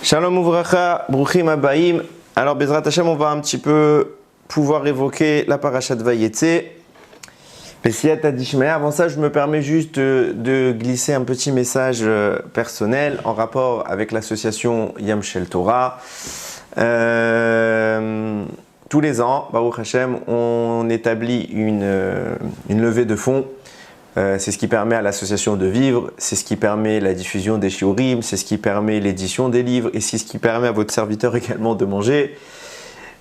Shalom Uvracha, Bruchim Abaim. Alors Bezrat Hashem, on va un petit peu pouvoir évoquer la parasha de Vayetze. Pesiyat Adishmeh. Avant ça, je me permets juste de glisser un petit message personnel en rapport avec l'association Yam Shel Torah. Tous les ans, Baruch Hashem, on établit une levée de fonds. C'est ce qui permet à l'association de vivre, c'est ce qui permet la diffusion des shiurim, c'est ce qui permet l'édition des livres et c'est ce qui permet à votre serviteur également de manger.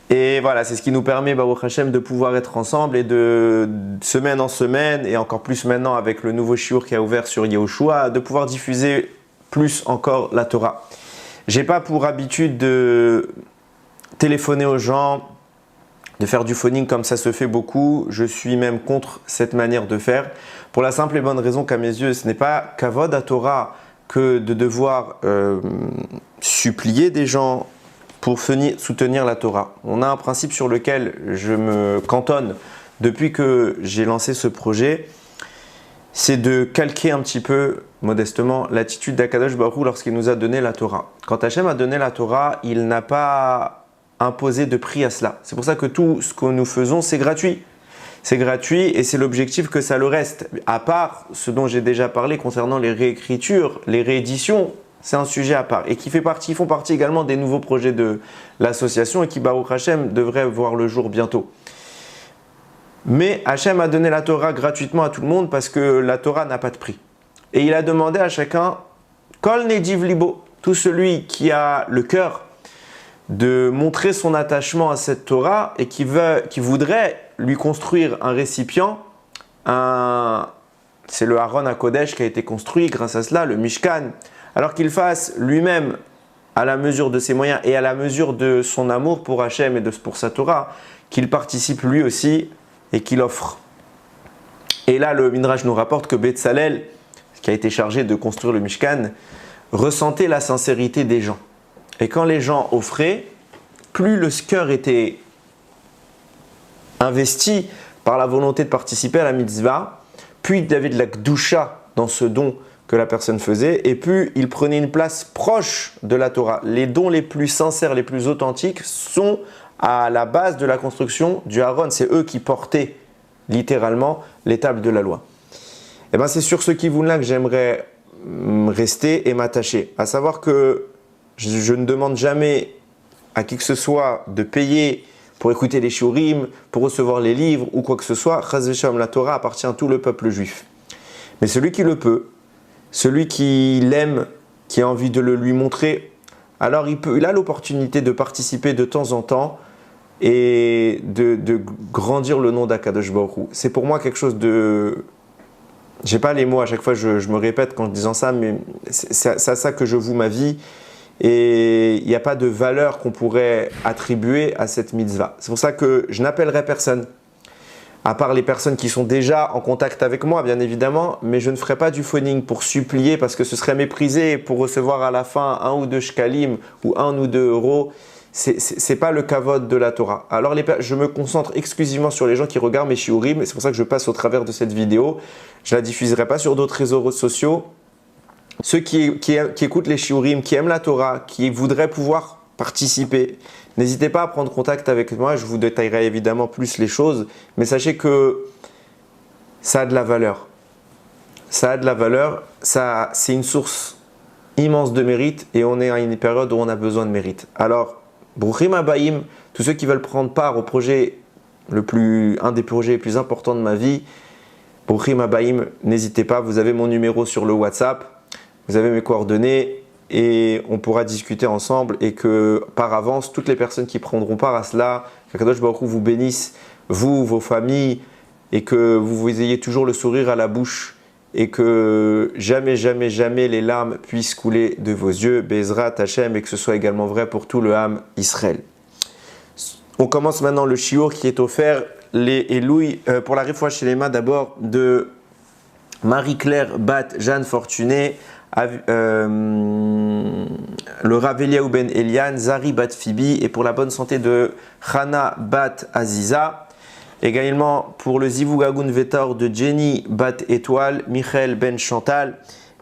Et voilà, c'est ce qui nous permet, Baruch Hashem, de pouvoir être ensemble et de semaine en semaine, et encore plus maintenant avec le nouveau shiur qui a ouvert sur Yehoshua, de pouvoir diffuser plus encore la Torah. J'ai pas pour habitude de téléphoner aux gens, de faire du phoning comme ça se fait beaucoup. Je suis même contre cette manière de faire, pour la simple et bonne raison qu'à mes yeux, ce n'est pas kavod à Torah que de devoir supplier des gens pour soutenir la Torah. On a un principe sur lequel je me cantonne depuis que j'ai lancé ce projet, c'est de calquer un petit peu, modestement, l'attitude d'Akadosh Baruch Hu lorsqu'il nous a donné la Torah. Quand Hachem a donné la Torah, il n'a pas imposé de prix à cela. C'est pour ça que tout ce que nous faisons, c'est gratuit. C'est gratuit et c'est l'objectif que ça le reste. À part ce dont j'ai déjà parlé concernant les réécritures, les rééditions, c'est un sujet à part. Et qui font partie également des nouveaux projets de l'association et qui, Baruch Hashem, devraient voir le jour bientôt. Mais Hashem a donné la Torah gratuitement à tout le monde parce que la Torah n'a pas de prix. Et il a demandé à chacun, Kol Nediv Libo, tout celui qui a le cœur de montrer son attachement à cette Torah et qui voudrait lui construire un récipient, c'est le Aaron HaKodesh qui a été construit grâce à cela, le Mishkan, alors qu'il fasse lui-même à la mesure de ses moyens et à la mesure de son amour pour Hachem et pour sa Torah, qu'il participe lui aussi et qu'il offre. Et là, le Midrash nous rapporte que Betzalel, qui a été chargé de construire le Mishkan, ressentait la sincérité des gens. Et quand les gens offraient, plus le cœur était investi par la volonté de participer à la mitzvah, puis il y avait de la gdusha dans ce don que la personne faisait, et puis il prenait une place proche de la Torah. Les dons les plus sincères, les plus authentiques sont à la base de la construction du Aaron. C'est eux qui portaient littéralement les tables de la loi. Et bien c'est sur ce kivoun-là que j'aimerais rester et m'attacher. À savoir que je ne demande jamais à qui que ce soit de payer pour écouter les shiurim, pour recevoir les livres ou quoi que ce soit. Chas v'shalom, la Torah appartient à tout le peuple juif. Mais celui qui le peut, celui qui l'aime, qui a envie de le lui montrer, alors il a l'opportunité de participer de temps en temps et de grandir le nom d'Akadosh Baruch Hu. C'est pour moi quelque chose de... J'ai pas les mots, à chaque fois je me répète quand je disant ça, mais c'est à ça que je voue ma vie. Et il n'y a pas de valeur qu'on pourrait attribuer à cette mitzvah. C'est pour ça que je n'appellerai personne, à part les personnes qui sont déjà en contact avec moi, bien évidemment, mais je ne ferai pas du phoning pour supplier parce que ce serait méprisé pour recevoir à la fin 1 ou 2 shkalim ou 1 ou 2 euros. C'est pas le kavod de la Torah. Alors je me concentre exclusivement sur les gens qui regardent mes shiurim, et c'est pour ça que je passe au travers de cette vidéo. Je ne la diffuserai pas sur d'autres réseaux sociaux. Ceux qui écoutent les shiurim, qui aiment la Torah, qui voudraient pouvoir participer, n'hésitez pas à prendre contact avec moi. Je vous détaillerai évidemment plus les choses, mais sachez que ça a de la valeur. Ça a de la valeur, c'est une source immense de mérite et on est à une période où on a besoin de mérite. Alors, Bruchim Abaim, tous ceux qui veulent prendre part au projet, un des projets les plus importants de ma vie, Bruchim Abaim, n'hésitez pas, vous avez mon numéro sur le WhatsApp. Vous avez mes coordonnées et on pourra discuter ensemble et que par avance, toutes les personnes qui prendront part à cela, qu'Akadosh Baruch Hu vous bénisse, vous, vos familles, et que vous ayez toujours le sourire à la bouche et que jamais, jamais, jamais les larmes puissent couler de vos yeux, Bezrat Hashem, et que ce soit également vrai pour tout le Ham Israël. On commence maintenant le shiur qui est offert pour la Refoua Shelema d'abord de Marie-Claire Bat Jeanne Fortuné, le Rav Eliaou Ben Elian, Zari Bat Fibi, et pour la bonne santé de Chana Bat Aziza, également pour le Zivug Agun Vetor de Jenny Bat Étoile, Michael Ben Chantal,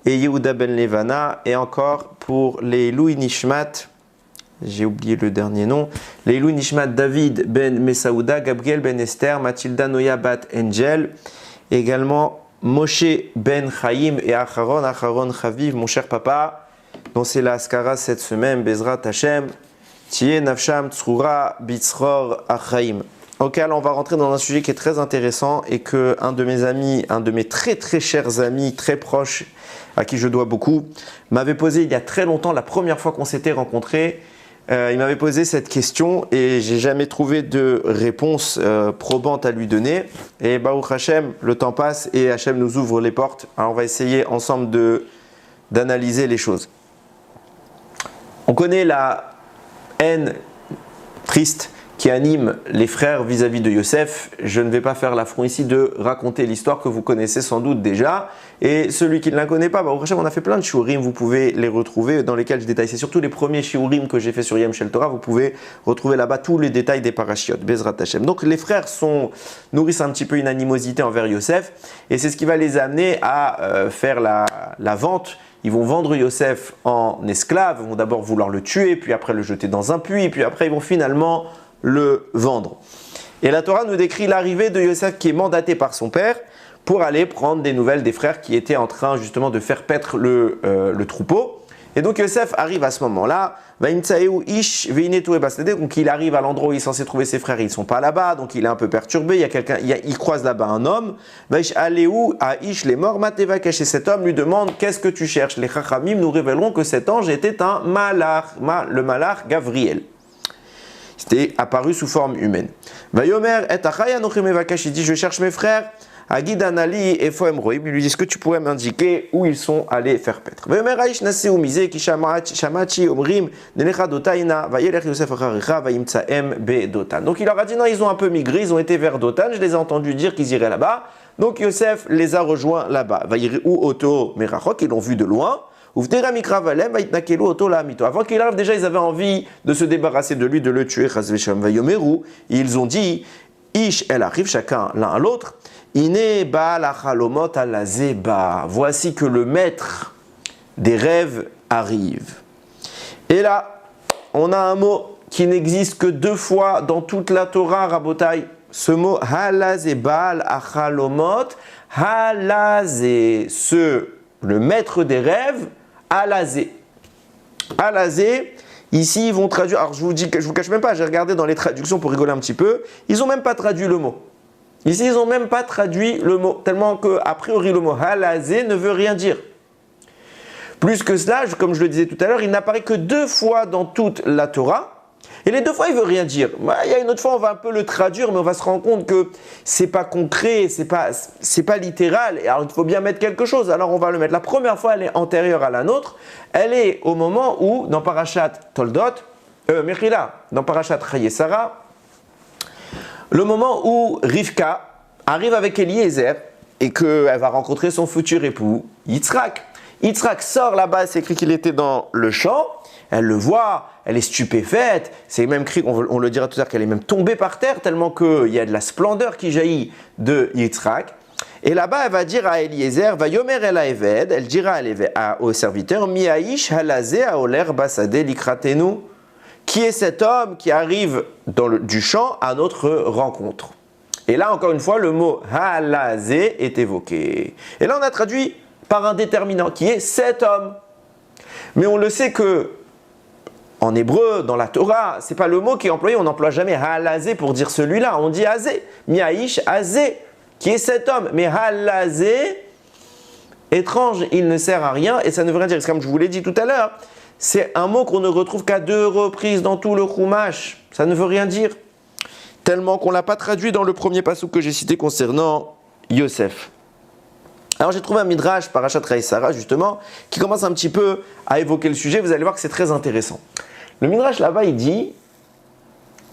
et Yehuda ben Levana, et encore pour les Louis Nishmat, j'ai oublié le dernier nom, les Louis Nishmat David ben Mesaouda, Gabriel ben Esther, Mathilda Noya bat Angel, également Moshe ben Chaim et Acharon Chaviv, mon cher papa, dont c'est la Askara cette semaine, Bezrat Hashem, Tiye Nafsham Tsroura Bitzror Achaim. Ok, alors on va rentrer dans un sujet qui est très intéressant et que un de mes amis, un de mes très très chers amis, très proches, à qui je dois beaucoup, m'avait posé il y a très longtemps, la première fois qu'on s'était rencontrés. Il m'avait posé cette question et j'ai jamais trouvé de réponse probante à lui donner. Et Baruch Hashem, le temps passe et Hashem nous ouvre les portes. Alors on va essayer ensemble d'analyser les choses. On connaît la haine triste qui anime les frères vis-à-vis de Yosef. Je ne vais pas faire l'affront ici de raconter l'histoire que vous connaissez sans doute déjà. Et celui qui ne la connaît pas, au prochain, on a fait plein de shiurim, vous pouvez les retrouver dans lesquels je détaille. C'est surtout les premiers shiurim que j'ai fait sur Yem Shel Torah. Vous pouvez retrouver là-bas tous les détails des parashiot, Bezrat Hashem. Donc les frères nourrissent un petit peu une animosité envers Yosef. Et c'est ce qui va les amener à faire la vente. Ils vont vendre Yosef en esclave. Ils vont d'abord vouloir le tuer, puis après le jeter dans un puits, puis après ils vont finalement le vendre. Et la Torah nous décrit l'arrivée de Yosef qui est mandaté par son père pour aller prendre des nouvelles des frères qui étaient en train justement de faire paître le troupeau. Et donc Yosef arrive à ce moment-là, donc il arrive à l'endroit où il est censé trouver ses frères, ils ne sont pas là-bas, donc il est un peu perturbé, il croise là-bas un homme, les morts, et cet homme lui demande qu'est-ce que tu cherches. Les Chachamim nous révéleront que cet ange était un malach, le malach Gavriel. C'était apparu sous forme humaine. Vayomer et achaya nochim evakash, il dit je cherche mes frères. Agid anali et foem roim, il lui dit est-ce que tu pourrais m'indiquer où ils sont allés faire paître. Vayomer aish nasi umize ki shamachi omrim nelecha dotaina vayelech Yosef acharecha vayimtsaem be Dotan. Donc il leur a dit non, ils ont un peu migré, ils ont été vers Dotan, je les ai entendus dire qu'ils iraient là-bas. Donc Yosef les a rejoints là-bas. Vayireu oto merachok, ils l'ont vu de loin. Avant qu'il arrive, déjà ils avaient envie de se débarrasser de lui, de le tuer. Ils ont dit, Ish el arrive chacun l'un à l'autre. Voici que le maître des rêves arrive. Et là, on a un mot qui n'existe que 2 fois dans toute la Torah, Rabotai. Ce mot halazé baal achalomot, halazé, le maître des rêves. Alazé. Alazé, ici ils vont traduire, alors je vous cache même pas, j'ai regardé dans les traductions pour rigoler un petit peu, ils n'ont même pas traduit le mot. Ici ils n'ont même pas traduit le mot, tellement que a priori le mot halazé ne veut rien dire. Plus que cela, comme je le disais tout à l'heure, il n'apparaît que 2 fois dans toute la Torah. Et les 2 fois, il ne veut rien dire. Il y a une autre fois, on va un peu le traduire, mais on va se rendre compte que ce n'est pas concret, ce n'est pas littéral. Et alors, il faut bien mettre quelque chose. Alors, on va le mettre. La première fois, elle est antérieure à la nôtre. Elle est au moment où, dans Parashat Toldot, dans Parashat Chayesara, le moment où Rivka arrive avec Eliezer et qu'elle va rencontrer son futur époux, Yitzhak. Yitzhak sort là-bas, c'est écrit qu'il était dans le champ. Elle le voit, elle est stupéfaite. C'est même écrit, on le dira tout à l'heure, qu'elle est même tombée par terre tellement qu'il y a de la splendeur qui jaillit de Yitzhak. Et là-bas, elle va dire à Eliezer, va yomer el haeved, elle dira au serviteur, miaïsh halazé aoler basade likratenu, qui est cet homme qui arrive du champ à notre rencontre. Et là, encore une fois, le mot halazé est évoqué. Et là, on a traduit par un déterminant qui est cet homme. Mais on le sait que en hébreu, dans la Torah, c'est pas le mot qui est employé, on n'emploie jamais halazé pour dire celui-là, on dit azé, miaïsh azé, qui est cet homme. Mais halazé, étrange, il ne sert à rien et ça ne veut rien dire. Comme je vous l'ai dit tout à l'heure, c'est un mot qu'on ne retrouve qu'à 2 reprises dans tout le Chumash. Ça ne veut rien dire. Tellement qu'on ne l'a pas traduit dans le premier passage que j'ai cité concernant Yosef. Alors j'ai trouvé un midrash, Parashat Chayesara justement, qui commence un petit peu à évoquer le sujet. Vous allez voir que c'est très intéressant. Le midrash là-bas, il dit,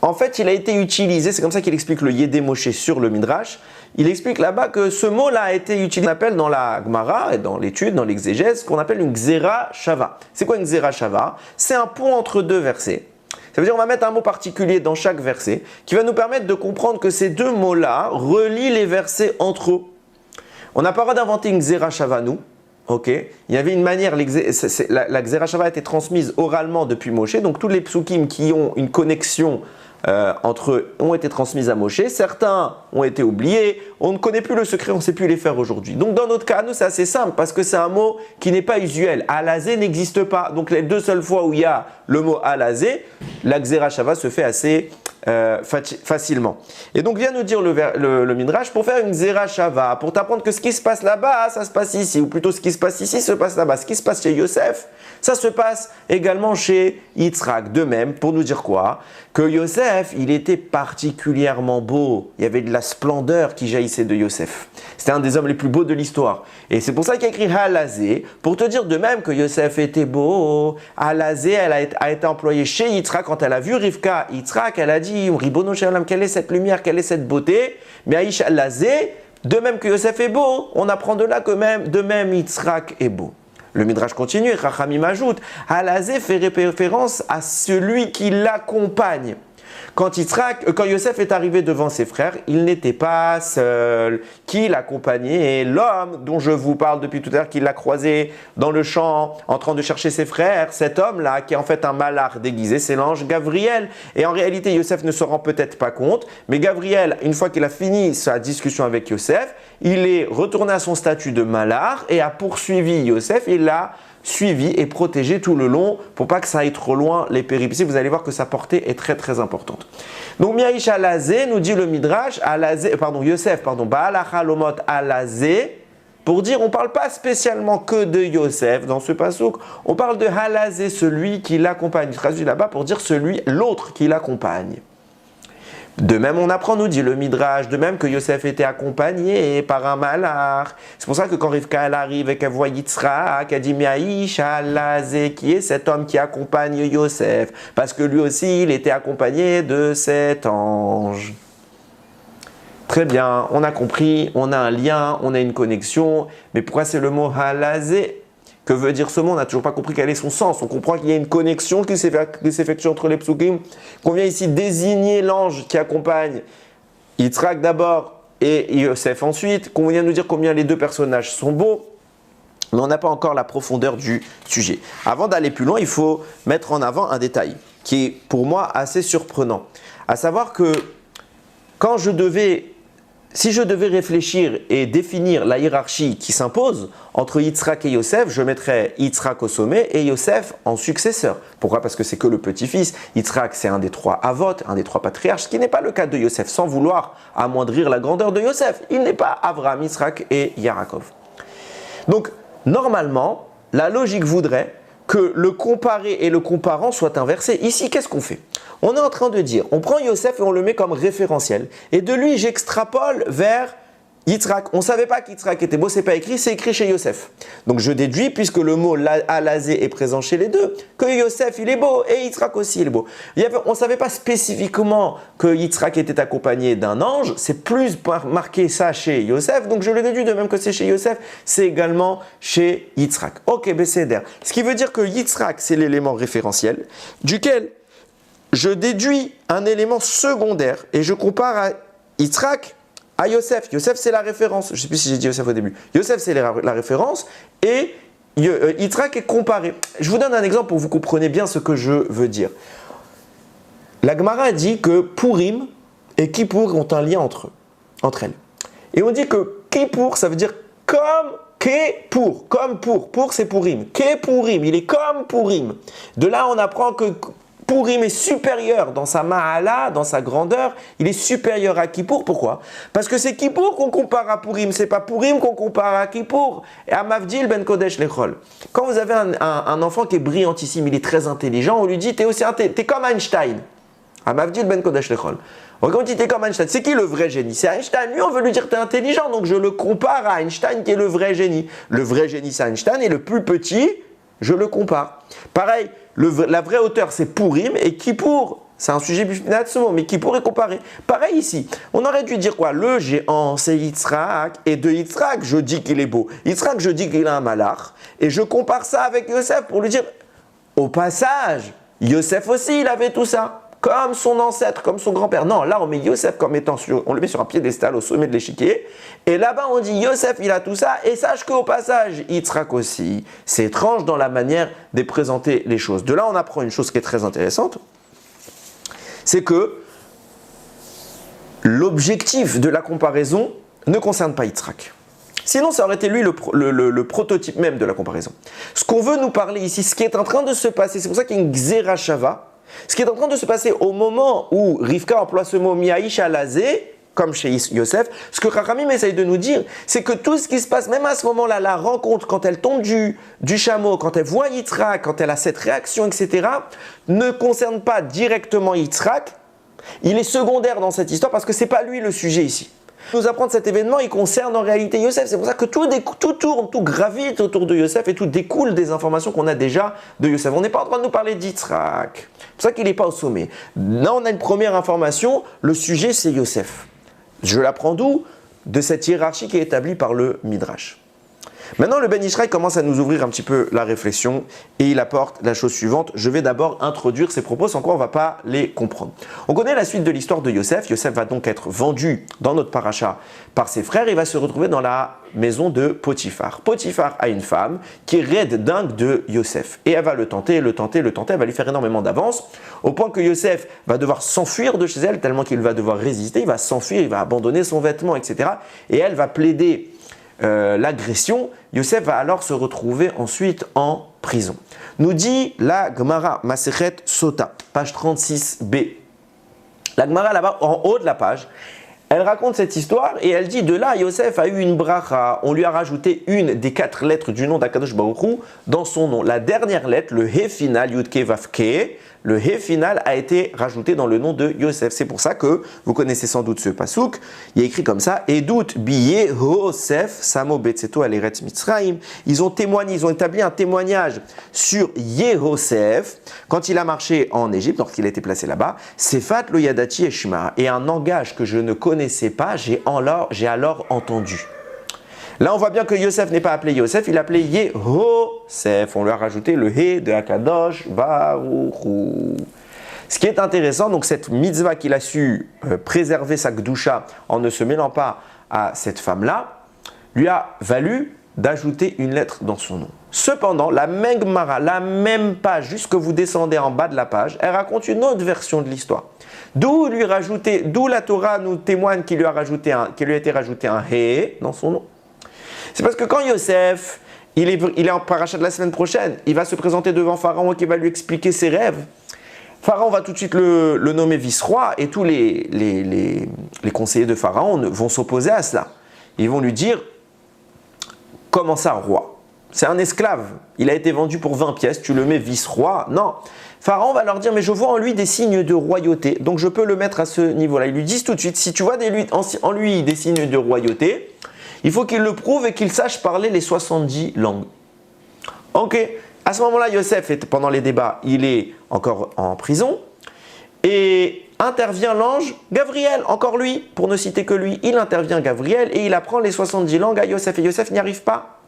en fait, il a été utilisé, c'est comme ça qu'il explique le Yédé Moshe sur le midrash. Il explique là-bas que ce mot-là a été utilisé, on appelle dans la Gemara et dans l'étude, dans l'exégèse, ce qu'on appelle une Xéra Shava. C'est quoi une Xéra Shava? C'est un pont entre 2 versets. Ça veut dire qu'on va mettre un mot particulier dans chaque verset qui va nous permettre de comprendre que ces 2 mots-là relient les versets entre eux. On n'a pas le droit d'inventer une Xéra Shava, nous. Ok, il y avait une manière, la Xéra Shava a été transmise oralement depuis Moshe, donc tous les psukim qui ont une connexion entre eux ont été transmises à Moshe, certains ont été oubliés, on ne connaît plus le secret, on ne sait plus les faire aujourd'hui. Donc dans notre cas, nous c'est assez simple parce que c'est un mot qui n'est pas usuel. Alazé n'existe pas, donc les deux seules fois où il y a le mot alazé, la Xéra Shava se fait assez facilement. Et donc vient nous dire le Midrash, pour faire une Xéra Shava, pour t'apprendre que ce qui se passe là-bas, ça se passe ici, ou plutôt ce qui se passe ici se passe là-bas. Ce qui se passe chez Yosef, ça se passe également chez Yitzhak. De même, pour nous dire quoi? Que Yosef, il était particulièrement beau. Il y avait de la splendeur qui jaillissait de Yosef. C'était un des hommes les plus beaux de l'histoire. Et c'est pour ça qu'il a écrit Halazé, pour te dire de même que Yosef était beau. Halazé, elle a été employée chez Yitzhak. Quand elle a vu Rivka, Yitzhak, elle a dit Ribono Shalom, quelle est cette lumière, quelle est cette beauté? Mais Aïch Halazé, de même que Yosef est beau, on apprend de là que de même Yitzhak est beau. Le Midrash continue, Rachamim ajoute, Halazé fait référence à celui qui l'accompagne. Quand Yosef est arrivé devant ses frères, il n'était pas seul. Qui l'accompagnait? Et l'homme dont je vous parle depuis tout à l'heure, qui l'a croisé dans le champ en train de chercher ses frères, cet homme-là, qui est en fait un malach déguisé, c'est l'ange Gabriel. Et en réalité, Yosef ne se rend peut-être pas compte, mais Gabriel, une fois qu'il a fini sa discussion avec Yosef, il est retourné à son statut de malach et a poursuivi Yosef. Il l'a suivi et protégé tout le long pour pas que ça aille trop loin les péripéties. Vous allez voir que sa portée est très très importante. Donc Miaïch Alazé nous dit le Midrash, Yosef, Baal Halomot Alazé, pour dire on ne parle pas spécialement que de Yosef dans ce pasouk, on parle de Halazé, celui qui l'accompagne. Traduit là-bas pour dire l'autre qui l'accompagne. De même, on apprend, nous dit le Midrash, de même que Yosef était accompagné par un malach. C'est pour ça que quand Rivka elle arrive et qu'elle voit Yitzhak, elle dit Miaïch Alazé, qui est cet homme qui accompagne Yosef, parce que lui aussi, il était accompagné de cet ange. Très bien, on a compris, on a un lien, on a une connexion, mais pourquoi c'est le mot Halazé? Que veut dire ce mot? On n'a toujours pas compris quel est son sens. On comprend qu'il y a une connexion qui s'effectue entre les psukim. Qu'on vient ici désigner l'ange qui accompagne Yitzhak d'abord et Yosef ensuite. Qu'on vient nous dire combien les deux personnages sont beaux. Mais on n'a pas encore la profondeur du sujet. Avant d'aller plus loin, il faut mettre en avant un détail qui est pour moi assez surprenant. À savoir que si je devais réfléchir et définir la hiérarchie qui s'impose entre Yitzhak et Yosef, je mettrais Yitzhak au sommet et Yosef en successeur. Pourquoi? Parce que c'est que le petit-fils. Yitzhak, c'est un des trois avot, un des trois patriarches, ce qui n'est pas le cas de Yosef, sans vouloir amoindrir la grandeur de Yosef. Il n'est pas Avraham, Yitzhak et Yaakov. Donc, normalement, la logique voudrait que le comparé et le comparant soient inversés. Ici, qu'est-ce qu'on fait? On est en train de dire, on prend Yosef et on le met comme référentiel. Et de lui, j'extrapole vers Yitzhak. On ne savait pas qu'Yitzhak était beau, c'est pas écrit, c'est écrit chez Yosef. Donc je déduis, puisque le mot alazé est présent chez les deux, que Yosef il est beau et Yitzhak aussi il est beau. On ne savait pas spécifiquement que Yitzhak était accompagné d'un ange, c'est plus marqué ça chez Yosef, donc je le déduis de même que c'est chez Yosef, c'est également chez Yitzhak. Ok, Besséder. Ce qui veut dire que Yitzhak c'est l'élément référentiel, duquel je déduis un élément secondaire et je compare à Yitzhak à Yosef. Yosef, c'est la référence. Je ne sais plus si j'ai dit Yosef au début. Yosef, c'est la référence et Yitzhak est comparé. Je vous donne un exemple pour que vous compreniez bien ce que je veux dire. La Gemara dit que Purim et Kippour ont un lien entre elles. Et on dit que Kippour, ça veut dire comme Keppour, comme pour c'est Purim. Keppurim, il est comme Purim. De là, on apprend que Purim est supérieur dans sa ma'ala, dans sa grandeur, il est supérieur à Kippour. Pourquoi? Parce que c'est Kippour qu'on compare à Purim, c'est pas Purim qu'on compare à Kippour. Et à Mavdil ben Kodesh Lechol. Quand vous avez un enfant qui est brillantissime, il est très intelligent, on lui dit t'es comme Einstein. À Mavdil ben Kodesh Lechol. Quand on dit t'es comme Einstein, c'est qui le vrai génie? C'est Einstein. Lui, on veut lui dire t'es intelligent, donc je le compare à Einstein qui est le vrai génie. Le vrai génie, c'est Einstein et le plus petit, je le compare. Pareil, la vraie hauteur, c'est Purim et Kippour. C'est un sujet Bifnatsumo, mais Kippour est comparé. Pareil ici, on aurait dû dire quoi? Le géant, c'est Yitzhak, et de Yitzhak, je dis qu'il est beau. Yitzhak, je dis qu'il a un malach, et je compare ça avec Yosef pour lui dire, au passage, Yosef aussi, il avait tout ça. comme son ancêtre, comme son grand-père. Non, là on met Yosef comme étant on le met sur un piédestal au sommet de l'échiquier. Et là-bas on dit Yosef il a tout ça. Et sache qu'au passage, Yitzhak aussi. C'est étrange dans la manière de présenter les choses. De là on apprend une chose qui est très intéressante. C'est que l'objectif de la comparaison ne concerne pas Yitzhak. Sinon, ça aurait été lui le prototype même de la comparaison. Ce qu'on veut nous parler ici, ce qui est en train de se passer, c'est pour ça qu'il y a une Xerashava, ce qui est en train de se passer au moment où Rivka emploie ce mot Miaïcha Lazé, comme chez Yosef, ce que Chachamim essaye de nous dire, c'est que tout ce qui se passe, même à ce moment-là, la rencontre, quand elle tombe du chameau, quand elle voit Yitzhak, quand elle a cette réaction, etc., ne concerne pas directement Yitzhak. Il est secondaire dans cette histoire parce que ce n'est pas lui le sujet ici. Nous apprendre cet événement, il concerne en réalité Yosef. C'est pour ça que tout tourne, tout gravite autour de Yosef et tout découle des informations qu'on a déjà de Yosef. On n'est pas en train de nous parler d'Yitzhak. C'est pour ça qu'il n'est pas au sommet. Là, on a une première information. Le sujet, c'est Yosef. Je l'apprends d'où? De cette hiérarchie qui est établie par le Midrash. Maintenant, le Ben Ishraï commence à nous ouvrir un petit peu la réflexion et il apporte la chose suivante. Je vais d'abord introduire ses propos, sans quoi on ne va pas les comprendre. On connaît la suite de l'histoire de Yosef. Yosef va donc être vendu dans notre paracha par ses frères. Il va se retrouver dans la maison de Potiphar. Potiphar a une femme qui est raide dingue de Yosef. Et elle va le tenter, elle va lui faire énormément d'avance, au point que Yosef va devoir s'enfuir de chez elle, tellement qu'il va devoir résister, il va s'enfuir, il va abandonner son vêtement, etc. Et elle va plaider l'agression. Yosef va alors se retrouver ensuite en prison. Nous dit la Gemara Masechet Sota, page 36b. La Gemara là-bas, en haut de la page, elle raconte cette histoire et elle dit de là, Yosef a eu une bracha. On lui a rajouté une des 4 lettres du nom d'Akadosh Baruch Hu dans son nom. La dernière lettre, le He final, Yudke Vavke, le He final a été rajouté dans le nom de Yosef. C'est pour ça que vous connaissez sans doute ce pasouk. Il y a écrit comme ça, Edut biye Yosef samo betzeto aleret Mitzrayim. Ils ont témoigné, ils ont établi un témoignage sur Yosef quand il a marché en Égypte, lorsqu'il a été placé là-bas. Sefat lo yadati eshma. Et un langage que je ne connaissais pas, j'ai alors entendu. Là, on voit bien que Yosef n'est pas appelé Yosef, il est appelé Yehosef. On lui a rajouté le He de Akadosh Baruch Hu. Ce qui est intéressant, donc cette mitzvah qu'il a su préserver sa Gdusha en ne se mêlant pas à cette femme-là, lui a valu d'ajouter une lettre dans son nom. Cependant, la même Gemara, la même page, jusque vous descendez en bas de la page, elle raconte une autre version de l'histoire. D'où la Torah nous témoigne qu'il lui a été rajouté un He dans son nom. C'est parce que quand Yosef, il est en paracha de la semaine prochaine, il va se présenter devant Pharaon qui va lui expliquer ses rêves. Pharaon va tout de suite le nommer vice-roi et tous les conseillers de Pharaon vont s'opposer à cela. Ils vont lui dire, comment ça roi? C'est un esclave, il a été vendu pour 20 pièces, tu le mets vice-roi? Non. Pharaon va leur dire, mais je vois en lui des signes de royauté, donc je peux le mettre à ce niveau-là. Ils lui disent tout de suite, si tu vois en lui des signes de royauté, il faut qu'il le prouve et qu'il sache parler les 70 langues. Ok, à ce moment-là, Yosef, pendant les débats, il est encore en prison et intervient l'ange Gabriel, encore lui, pour ne citer que lui, il intervient Gabriel et il apprend les 70 langues à Yosef et Yosef n'y arrive pas.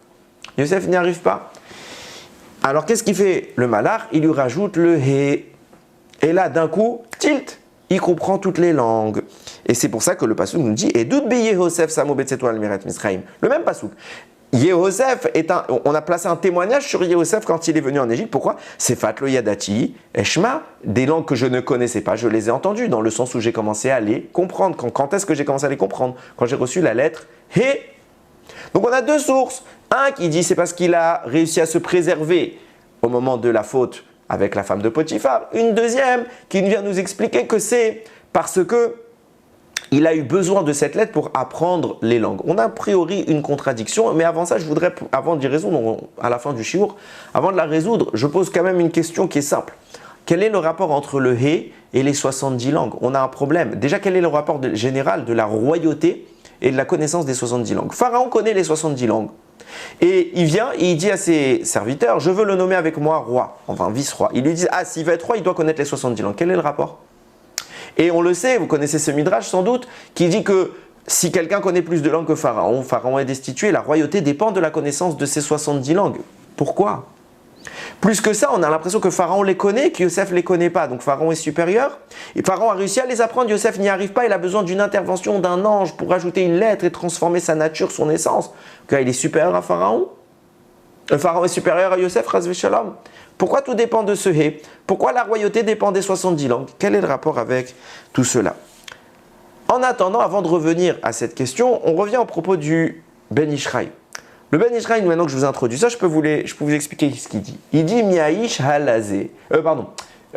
Yosef n'y arrive pas. Alors qu'est-ce qu'il fait le malach? Il lui rajoute le He. Et là, d'un coup, tilt, il comprend toutes les langues. Et c'est pour ça que le pasouk nous dit Edut bi Yehosef samo betzeto al miret Misraim. Le même pasouk. Yehosef on a placé un témoignage sur Yehosef quand il est venu en Égypte. Pourquoi? Sefat lo yadati eshma, des langues que je ne connaissais pas, je les ai entendues dans le sens où j'ai commencé à les comprendre. Quand est-ce que j'ai commencé à les comprendre? Quand j'ai reçu la lettre He. Donc on a deux sources. Un qui dit c'est parce qu'il a réussi à se préserver au moment de la faute avec la femme de Potiphar. Une deuxième qui vient nous expliquer que c'est parce que il a eu besoin de cette lettre pour apprendre les langues. On a a priori une contradiction, mais avant ça, je voudrais, avant d'y résoudre, à la fin du shiur, avant de la résoudre, je pose quand même une question qui est simple. Quel est le rapport entre le He et les 70 langues? On a un problème. Déjà, quel est le rapport général de la royauté et de la connaissance des 70 langues? Pharaon connaît les 70 langues. Et il vient et il dit à ses serviteurs, je veux le nommer avec moi roi, enfin vice-roi. Ils lui disent, ah, s'il va être roi, il doit connaître les 70 langues. Quel est le rapport? Et on le sait, vous connaissez ce midrash sans doute, qui dit que si quelqu'un connaît plus de langues que Pharaon, Pharaon est destitué, la royauté dépend de la connaissance de ces 70 langues. Pourquoi? Plus que ça, on a l'impression que Pharaon les connaît, que Yosef ne les connaît pas. Donc Pharaon est supérieur. Et Pharaon a réussi à les apprendre. Yosef n'y arrive pas. Il a besoin d'une intervention d'un ange pour ajouter une lettre et transformer sa nature, son essence. Donc, il est supérieur à Pharaon. Pharaon est supérieur à Yosef, Chas v'Shalom. Pourquoi tout dépend de ce hé? Pourquoi la royauté dépend des 70 langues? Quel est le rapport avec tout cela? En attendant, avant de revenir à cette question, on revient au propos du Ben Ishraï. Le Ben Ishraï, maintenant que je vous introduis ça, je peux vous expliquer ce qu'il dit. Il dit Miaïsh halazé.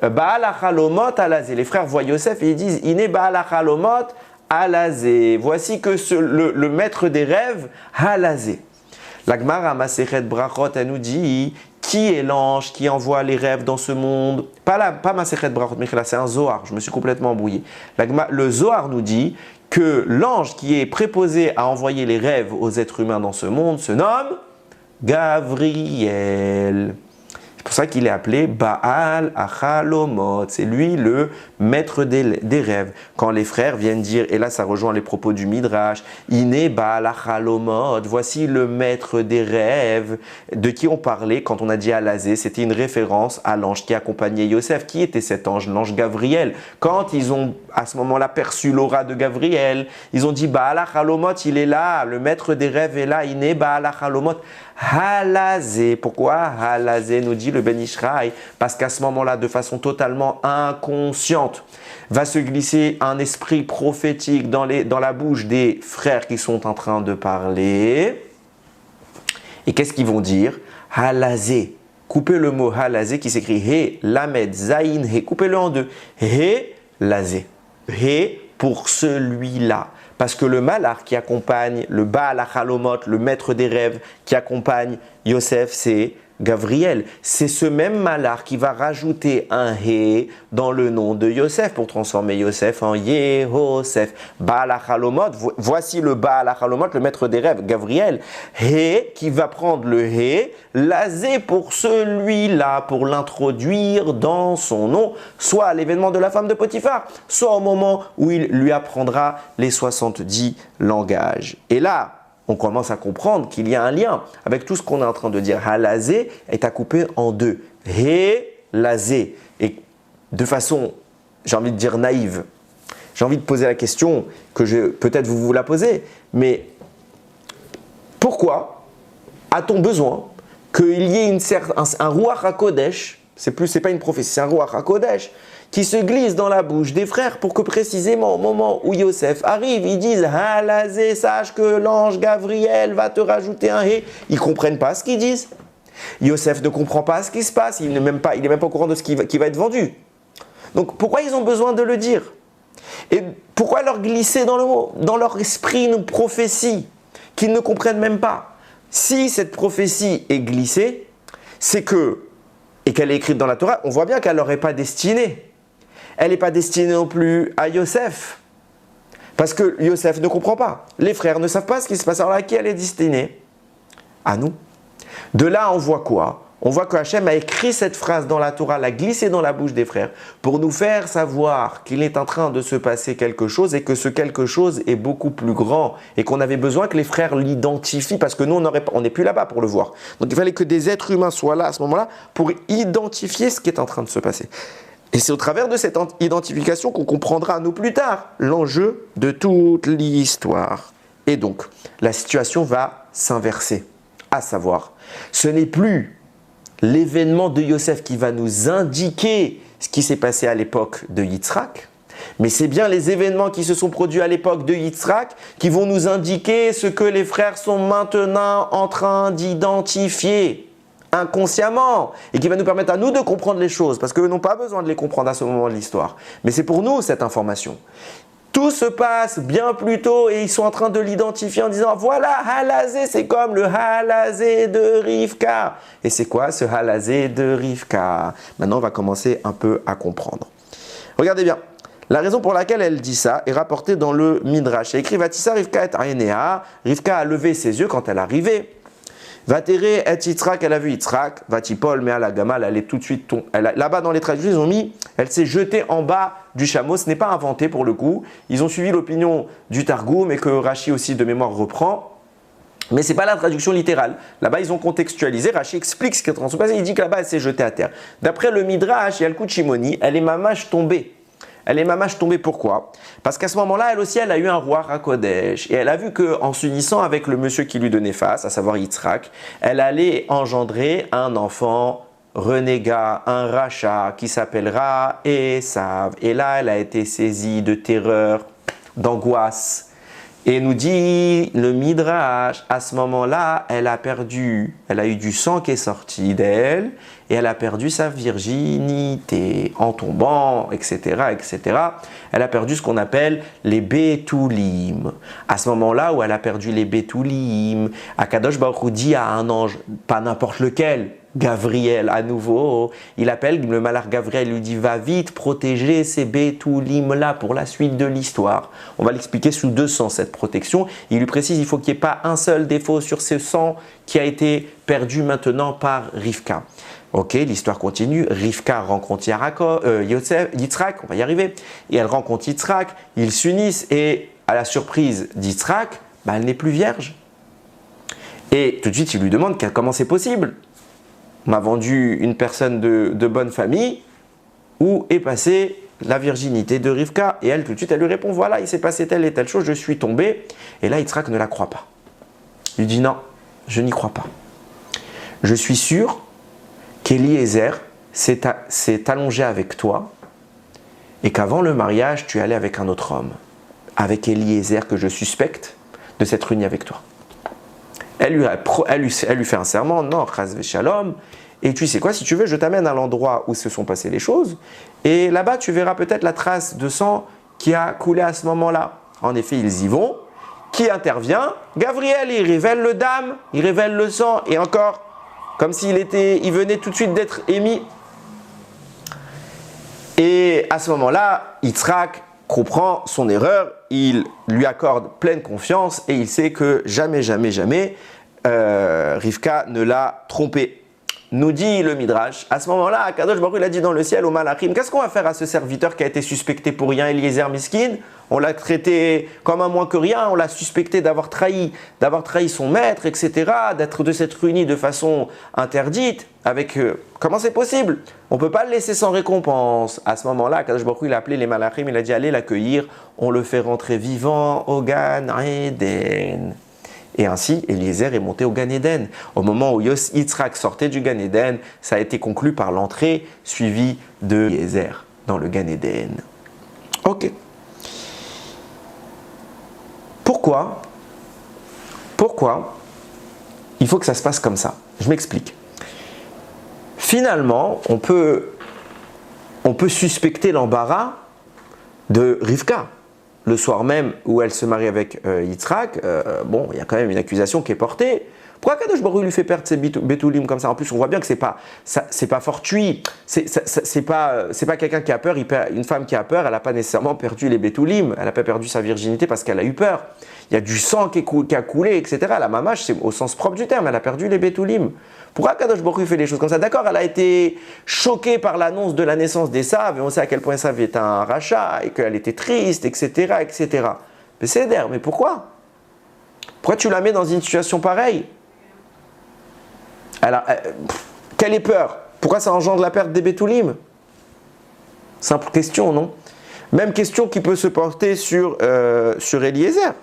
Baal hachalomot halazé. Les frères voient Yosef et ils disent Iné Baal hachalomot halazé. Voici que le maître des rêves halazé. La Gemara Masechet Brachot, elle nous dit qui est l'ange qui envoie les rêves dans ce monde? Pas Masechet Brachot, mais là c'est un Zohar, je me suis complètement embrouillé. Le Zohar nous dit que l'ange qui est préposé à envoyer les rêves aux êtres humains dans ce monde se nomme Gavriel. C'est pour ça qu'il est appelé Baal Hachalomot. C'est lui le maître des rêves. Quand les frères viennent dire, et là ça rejoint les propos du Midrash, Iné Baal Hachalomot, voici le maître des rêves. De qui on parlait quand on a dit Alazé? C'était une référence à l'ange qui accompagnait Yosef. Qui était cet ange? L'ange Gavriel. Quand ils ont à ce moment-là perçu l'aura de Gavriel, ils ont dit Baal Hachalomot, il est là, le maître des rêves est là, Iné Baal Hachalomot. Halazé. Pourquoi Halazé nous dit le Ben Ishraï? Parce qu'à ce moment-là, de façon totalement inconsciente, va se glisser un esprit prophétique dans la bouche des frères qui sont en train de parler. Et qu'est-ce qu'ils vont dire? Halazé. Coupez le mot halazé qui s'écrit he, lamed, zayin, he. Coupez-le en deux. He, lazé. He pour celui-là. Parce que le malach qui accompagne le Baal Hachalomot, le maître des rêves, qui accompagne Yosef, c'est Gavriel. C'est ce même malach qui va rajouter un He dans le nom de Yosef pour transformer Yosef en Yehosef. Baal Hachalomot, voici le Baal Hachalomot, le maître des rêves, Gavriel. He qui va prendre le He, lazé pour celui-là, pour l'introduire dans son nom, soit à l'événement de la femme de Potiphar, soit au moment où il lui apprendra les 70 langages. Et là, on commence à comprendre qu'il y a un lien avec tout ce qu'on est en train de dire. Halazé est à couper en deux. He-lazé. Et de façon, j'ai envie de dire naïve, j'ai envie de poser la question que peut-être vous la posez, mais pourquoi a-t-on besoin qu'il y ait un Ruach HaKodesh, c'est pas une prophétie, c'est un Ruach HaKodesh, qui se glisse dans la bouche des frères pour que précisément au moment où Yosef arrive, ils disent « Halazé, sache que l'ange Gavriel va te rajouter un He ». Ils ne comprennent pas ce qu'ils disent. Yosef ne comprend pas ce qui se passe, il n'est même pas au courant de ce qui va être vendu. Donc pourquoi ils ont besoin de le dire? Et pourquoi leur glisser dans leur esprit une prophétie qu'ils ne comprennent même pas? Si cette prophétie est glissée, c'est et qu'elle est écrite dans la Torah, on voit bien qu'elle n'aurait pas destinée. Elle n'est pas destinée non plus à Yosef. Parce que Yosef ne comprend pas. Les frères ne savent pas ce qui se passe. Alors à qui elle est destinée? À nous. De là, on voit quoi? On voit que Hachem a écrit cette phrase dans la Torah, l'a glissée dans la bouche des frères, pour nous faire savoir qu'il est en train de se passer quelque chose et que ce quelque chose est beaucoup plus grand et qu'on avait besoin que les frères l'identifient parce que nous, on n'est plus là-bas pour le voir. Donc il fallait que des êtres humains soient là à ce moment-là pour identifier ce qui est en train de se passer. Et c'est au travers de cette identification qu'on comprendra, nous plus tard, l'enjeu de toute l'histoire. Et donc, la situation va s'inverser. À savoir, ce n'est plus l'événement de Yosef qui va nous indiquer ce qui s'est passé à l'époque de Yitzhak, mais c'est bien les événements qui se sont produits à l'époque de Yitzhak qui vont nous indiquer ce que les frères sont maintenant en train d'identifier inconsciemment et qui va nous permettre à nous de comprendre les choses parce qu'eux n'ont pas besoin de les comprendre à ce moment de l'histoire. Mais c'est pour nous cette information. Tout se passe bien plus tôt et ils sont en train de l'identifier en disant voilà, Halazé, c'est comme le Halazé de Rivka. Et c'est quoi ce Halazé de Rivka? Maintenant, on va commencer un peu à comprendre. Regardez bien. La raison pour laquelle elle dit ça est rapportée dans le Midrash. Elle écrit Vatissa Rivka et Ayenea. Rivka a levé ses yeux quand elle arrivait. Vatere et Yitzhak, elle a vu Yitzhak. Vatipol, mais à la gamal, elle est tout de suite là-bas dans les traductions, ils ont mis, elle s'est jetée en bas du chameau. Ce n'est pas inventé pour le coup. Ils ont suivi l'opinion du Targum et que Rashi aussi de mémoire reprend. Mais ce n'est pas la traduction littérale. Là-bas, ils ont contextualisé. Rashi explique ce qui est en train de se passer. Il dit que là-bas, elle s'est jetée à terre. D'après le Midrash, Yalkut Shimoni, elle est mamash tombée. Elle est mamash tombée, pourquoi? Parce qu'à ce moment-là, elle aussi, elle a eu un roi Rakodesh. Et elle a vu qu'en s'unissant avec le monsieur qui lui donnait face, à savoir Yitzhak, elle allait engendrer un enfant renégat, un rachat qui s'appellera Esav. Et là, elle a été saisie de terreur, d'angoisse. Et nous dit le Midrash, à ce moment-là, elle a eu du sang qui est sorti d'elle et elle a perdu sa virginité en tombant, etc., etc. Elle a perdu ce qu'on appelle les Betoulim. À ce moment-là où elle a perdu les Betoulim, Akadosh Baruch Hu dit à un ange, pas n'importe lequel, Gabriel à nouveau, il appelle le malach Gabriel, il lui dit va vite protéger ces Betoulim là pour la suite de l'histoire. On va l'expliquer sous deux sens cette protection. Il lui précise il faut qu'il n'y ait pas un seul défaut sur ce sang qui a été perdu maintenant par Rivka. Ok, l'histoire continue. Rivka rencontre Yitzhak, on va y arriver. Et elle rencontre Yitzhak, ils s'unissent et à la surprise d'Yitzhak, elle n'est plus vierge. Et tout de suite il lui demande comment c'est possible. On m'a vendu une personne de bonne famille, où est passée la virginité de Rivka? Et elle, tout de suite, elle lui répond, voilà, il s'est passé telle et telle chose, je suis tombé. Et là, Yitzhak ne la croit pas. Il lui dit, non, je n'y crois pas. Je suis sûr qu'Eliezer s'est allongé avec toi et qu'avant le mariage, tu es allé avec un autre homme, avec Eliezer que je suspecte de s'être uni avec toi. Elle lui fait un serment, non, chas v'shalom, et tu sais quoi, si tu veux, je t'amène à l'endroit où se sont passées les choses, et là-bas, tu verras peut-être la trace de sang qui a coulé à ce moment-là. En effet, ils y vont. Qui intervient? Gabriel, il révèle le dam, il révèle le sang, et encore, comme s'il venait tout de suite d'être émis. Et à ce moment-là, Yitzhak comprend son erreur, il lui accorde pleine confiance et il sait que jamais, Rivka ne l'a trompé. Nous dit le Midrash, à ce moment-là, Akadosh Baruch Hu, il a dit dans le ciel au Malachim, qu'est-ce qu'on va faire à ce serviteur qui a été suspecté pour rien, Eliezer Miskin? On l'a traité comme un moins que rien, on l'a suspecté d'avoir trahi son maître, etc., de s'être uni de façon interdite. Comment c'est possible? On ne peut pas le laisser sans récompense. À ce moment-là, Akadosh Baruch Hu, il a appelé les Malachim, il a dit allez l'accueillir, on le fait rentrer vivant au Gan Eden. Et ainsi, Eliezer est monté au Gan Eden. Au moment où Yitzhak sortait du Gan Eden, ça a été conclu par l'entrée suivie de Eliezer dans le Gan Eden. Ok. Pourquoi il faut que ça se passe comme ça? Je m'explique. Finalement, on peut suspecter l'embarras de Rivka. Le soir même où elle se marie avec Yitzhak, il y a quand même une accusation qui est portée. Pourquoi Kadosh Baruch Hu lui fait perdre ses Betoulim comme ça? En plus, on voit bien que c'est pas fortuit. C'est pas quelqu'un qui a peur. Une femme qui a peur, elle n'a pas nécessairement perdu les Betoulim. Elle n'a pas perdu sa virginité parce qu'elle a eu peur. Il y a du sang qui a coulé, etc. La mamache, c'est au sens propre du terme. Elle a perdu les Betoulim. Pourquoi Kadosh Baruch Hu fait les choses comme ça? D'accord, elle a été choquée par l'annonce de la naissance d'Esav, et on sait à quel point Esav est un rachat, et qu'elle était triste, etc., etc. Mais c'est d'air, mais pourquoi? Pourquoi tu la mets dans une situation pareille? Quelle est peur? Pourquoi ça engendre la perte des Betoulim? Simple question, non? Même question qui peut se porter sur Eliezer.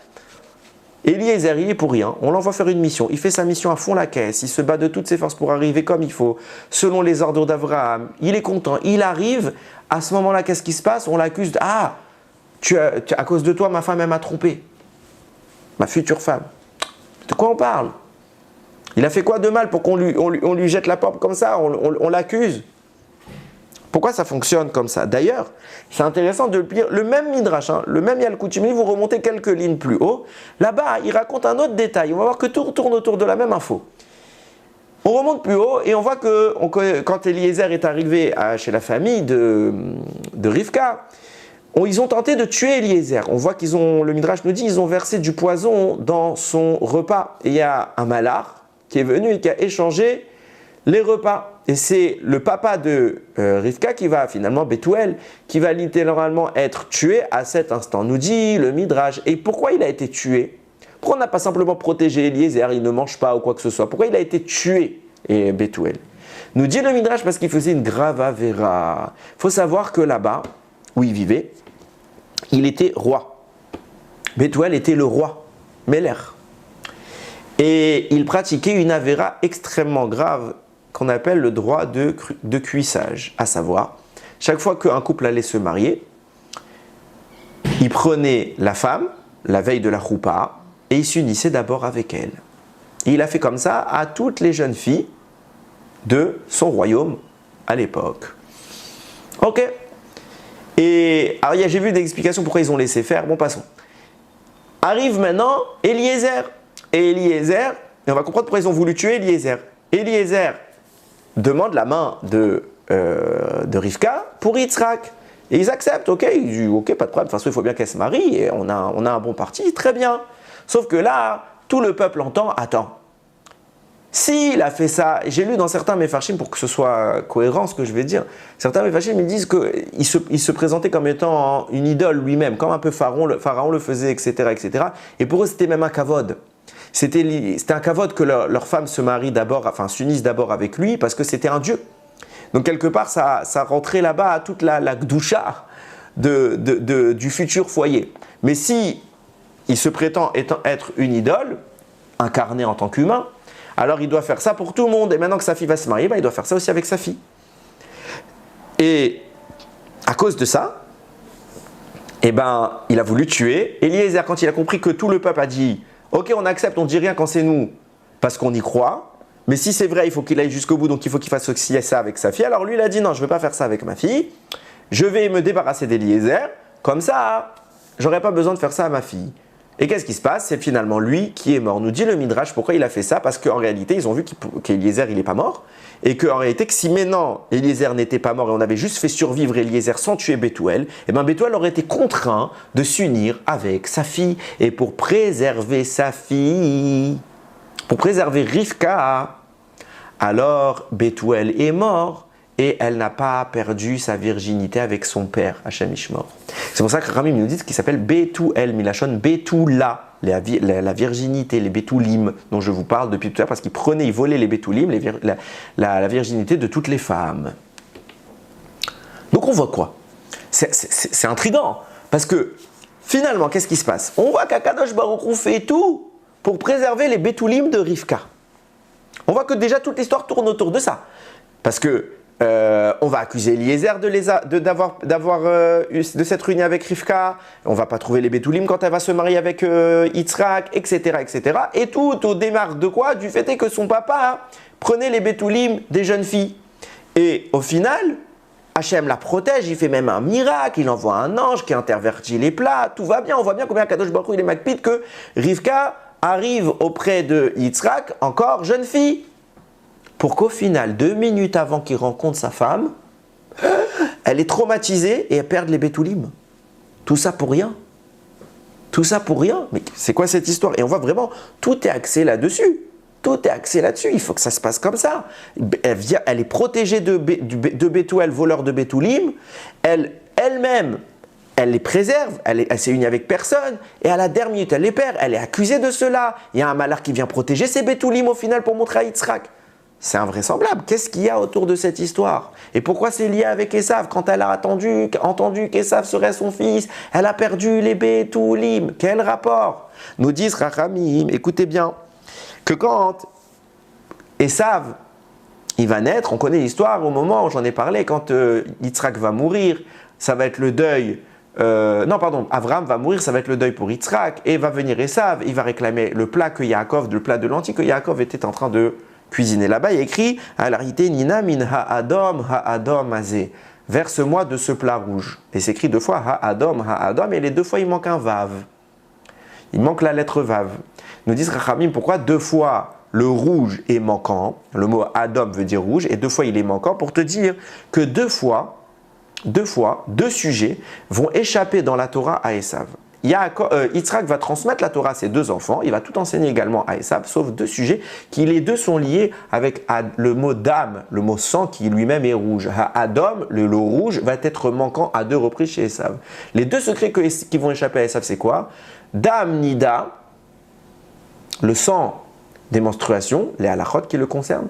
Eliezer, il est pour rien, on l'envoie faire une mission, il fait sa mission à fond la caisse, il se bat de toutes ses forces pour arriver comme il faut, selon les ordres d'Abraham, il est content, il arrive, à ce moment-là, qu'est-ce qui se passe? On l'accuse de « Ah, à cause de toi, ma femme, elle m'a trompé, ma future femme. » De quoi on parle? Il a fait quoi de mal pour qu'on lui jette la porte comme ça, on l'accuse? Pourquoi ça fonctionne comme ça? D'ailleurs, c'est intéressant de lire le même Midrash, le même Yalkut Shimoni, vous remontez quelques lignes plus haut. Là-bas, il raconte un autre détail. On va voir que tout tourne autour de la même info. On remonte plus haut et on voit que quand Eliezer est arrivé chez la famille de Rivka, ils ont tenté de tuer Eliezer. On voit le Midrash nous dit, ils ont versé du poison dans son repas. Et il y a un malach qui est venu et qui a échangé les repas. Et c'est le papa de Rivka qui va finalement, Bethuel, qui va littéralement être tué à cet instant. Nous dit le Midrash. Et pourquoi il a été tué? Pourquoi on n'a pas simplement protégé Eliezer, il ne mange pas ou quoi que ce soit? Pourquoi il a été tué, et Bethuel? Nous dit le Midrash parce qu'il faisait une grave avéra. Il faut savoir que là-bas, où il vivait, il était roi. Bethuel était le roi, Meler. Et il pratiquait une avéra extrêmement grave qu'on appelle le droit de cuissage. À savoir, chaque fois qu'un couple allait se marier, il prenait la femme, la veille de la choupa, et il s'unissait d'abord avec elle. Et il a fait comme ça à toutes les jeunes filles de son royaume à l'époque. Ok. Et alors j'ai vu des explications pourquoi ils ont laissé faire. Bon, passons. Arrive maintenant Eliezer. Et Eliezer, et on va comprendre pourquoi ils ont voulu tuer Eliezer. Eliezer demande la main de Rivka pour Yitzhak. Et ils acceptent, ok, ils disent, ok, pas de problème, de toute façon il faut bien qu'elle se marie, et on a un bon parti, très bien. Sauf que là, tout le peuple entend, attends, s'il a fait ça, j'ai lu dans certains Mefarshim, pour que ce soit cohérent ce que je vais dire, certains Mefarshim me disent qu'il se présentait comme étant une idole lui-même, comme un peu Pharaon le faisait, etc., etc. Et pour eux, c'était même un kavod. C'était un kavod que leur femme se marie d'abord, enfin s'unisse d'abord avec lui, parce que c'était un dieu. Donc quelque part, ça rentrait là-bas à toute la gdoucha du futur foyer. Mais si il se prétend être une idole, incarnée en tant qu'humain, alors il doit faire ça pour tout le monde. Et maintenant que sa fille va se marier, il doit faire ça aussi avec sa fille. Et à cause de ça, il a voulu tuer Eliezer. Quand il a compris que tout le peuple a dit « Ok, on accepte, on dit rien quand c'est nous, parce qu'on y croit. Mais si c'est vrai, il faut qu'il aille jusqu'au bout, donc il faut qu'il fasse aussi ça avec sa fille. » Alors lui, il a dit « Non, je ne veux pas faire ça avec ma fille. Je vais me débarrasser d'Eliezer. Comme ça, j'aurais pas besoin de faire ça à ma fille. » Et qu'est-ce qui se passe? C'est finalement lui qui est mort. Nous dit le Midrash pourquoi il a fait ça, parce qu'en réalité, ils ont vu qu'Eliezer, il n'est pas mort. Et qu'en réalité, que si maintenant Eliezer n'était pas mort et on avait juste fait survivre Eliezer sans tuer Bethuel, Bethuel aurait été contraint de s'unir avec sa fille. Et pour préserver sa fille, pour préserver Rivka, alors Bethuel est mort. Et elle n'a pas perdu sa virginité avec son père, Hachem Ishmor. C'est pour ça que Ramim nous dit ce qui s'appelle Bethuel, Milachon Betula, la virginité, les Bethulim, dont je vous parle depuis tout à l'heure, parce ils volaient les Bethulim, la virginité de toutes les femmes. Donc on voit quoi? C'est intriguant, parce que finalement, qu'est-ce qui se passe? On voit qu'Akadosh Baruch Hu fait tout pour préserver les Bethulim de Rivka. On voit que déjà toute l'histoire tourne autour de ça. Parce que on va accuser Eliezer de s'être uni avec Rivka, on va pas trouver les Bethulim quand elle va se marier avec Yitzhak, etc., etc. Et tout au démarre de quoi? Du fait est que son papa prenait les Bethulim des jeunes filles. Et au final, Hachem la protège, il fait même un miracle, il envoie un ange qui intervertit les plats, tout va bien, on voit bien combien Kadosh Baruch Hu il est makpid que Rivka arrive auprès de Yitzhak encore jeune fille. Pour qu'au final, 2 minutes avant qu'il rencontre sa femme, elle est traumatisée et elle perd les Bethulim. Tout ça pour rien. Tout ça pour rien. Mais c'est quoi cette histoire? Et on voit vraiment, tout est axé là-dessus. Tout est axé là-dessus. Il faut que ça se passe comme ça. Elle est protégée de Bethuel, voleur de Bethulim. Elle-même, elle les préserve. Elle s'est unie avec personne. Et à la dernière minute, elle les perd. Elle est accusée de cela. Il y a un malheur qui vient protéger ses Bethulim au final pour montrer à Yitzhak. C'est invraisemblable. Qu'est-ce qu'il y a autour de cette histoire? Et pourquoi c'est lié avec Esav? Quand elle a entendu qu'Esav serait son fils, elle a perdu les Bethulim. Quel rapport? Nous disent Rachamim, écoutez bien, que quand Esav, il va naître, on connaît l'histoire au moment où j'en ai parlé, quand Yitzhak va mourir, ça va être le deuil. Abraham va mourir, ça va être le deuil pour Yitzhak, et va venir Esav, il va réclamer le plat le plat de lentilles que Yaakov était en train de cuisiner. Là-bas, il y a écrit Alarité Nina min ha'adam azé. Verse-moi de ce plat rouge. Et c'est écrit 2 fois ha'adam, et les 2 fois il manque un vav. Il manque la lettre vav. Nous disent Rachamim pourquoi 2 fois le rouge est manquant. Le mot adam veut dire rouge, et 2 fois il est manquant pour te dire que 2 fois, 2 sujets vont échapper dans la Torah à Esav. Yitzhak va transmettre la Torah à ses 2 enfants, il va tout enseigner également à Esav, sauf 2 sujets qui les 2 sont liés avec le mot dam, le mot sang qui lui-même est rouge. Adam, le lot rouge, va être manquant à 2 reprises chez Esav. Les 2 secrets qui vont échapper à Esav, c'est quoi? Dam nida, le sang des menstruations, les halachot qui le concernent,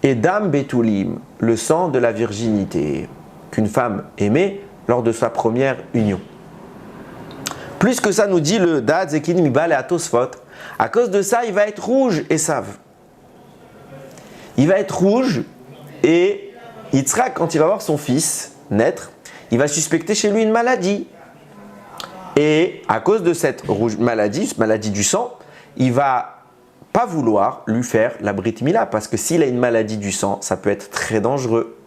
et dam betulim, le sang de la virginité, qu'une femme émet lors de sa première union. Plus que ça, nous dit le Da'at Zekin Mibal et Atosfot, à cause de ça, il va être rouge et save. Il va être rouge et Yitzhak, quand il va voir son fils naître, il va suspecter chez lui une maladie. Et à cause de cette maladie du sang, il va pas vouloir lui faire la Brit Mila, parce que s'il a une maladie du sang, ça peut être très dangereux.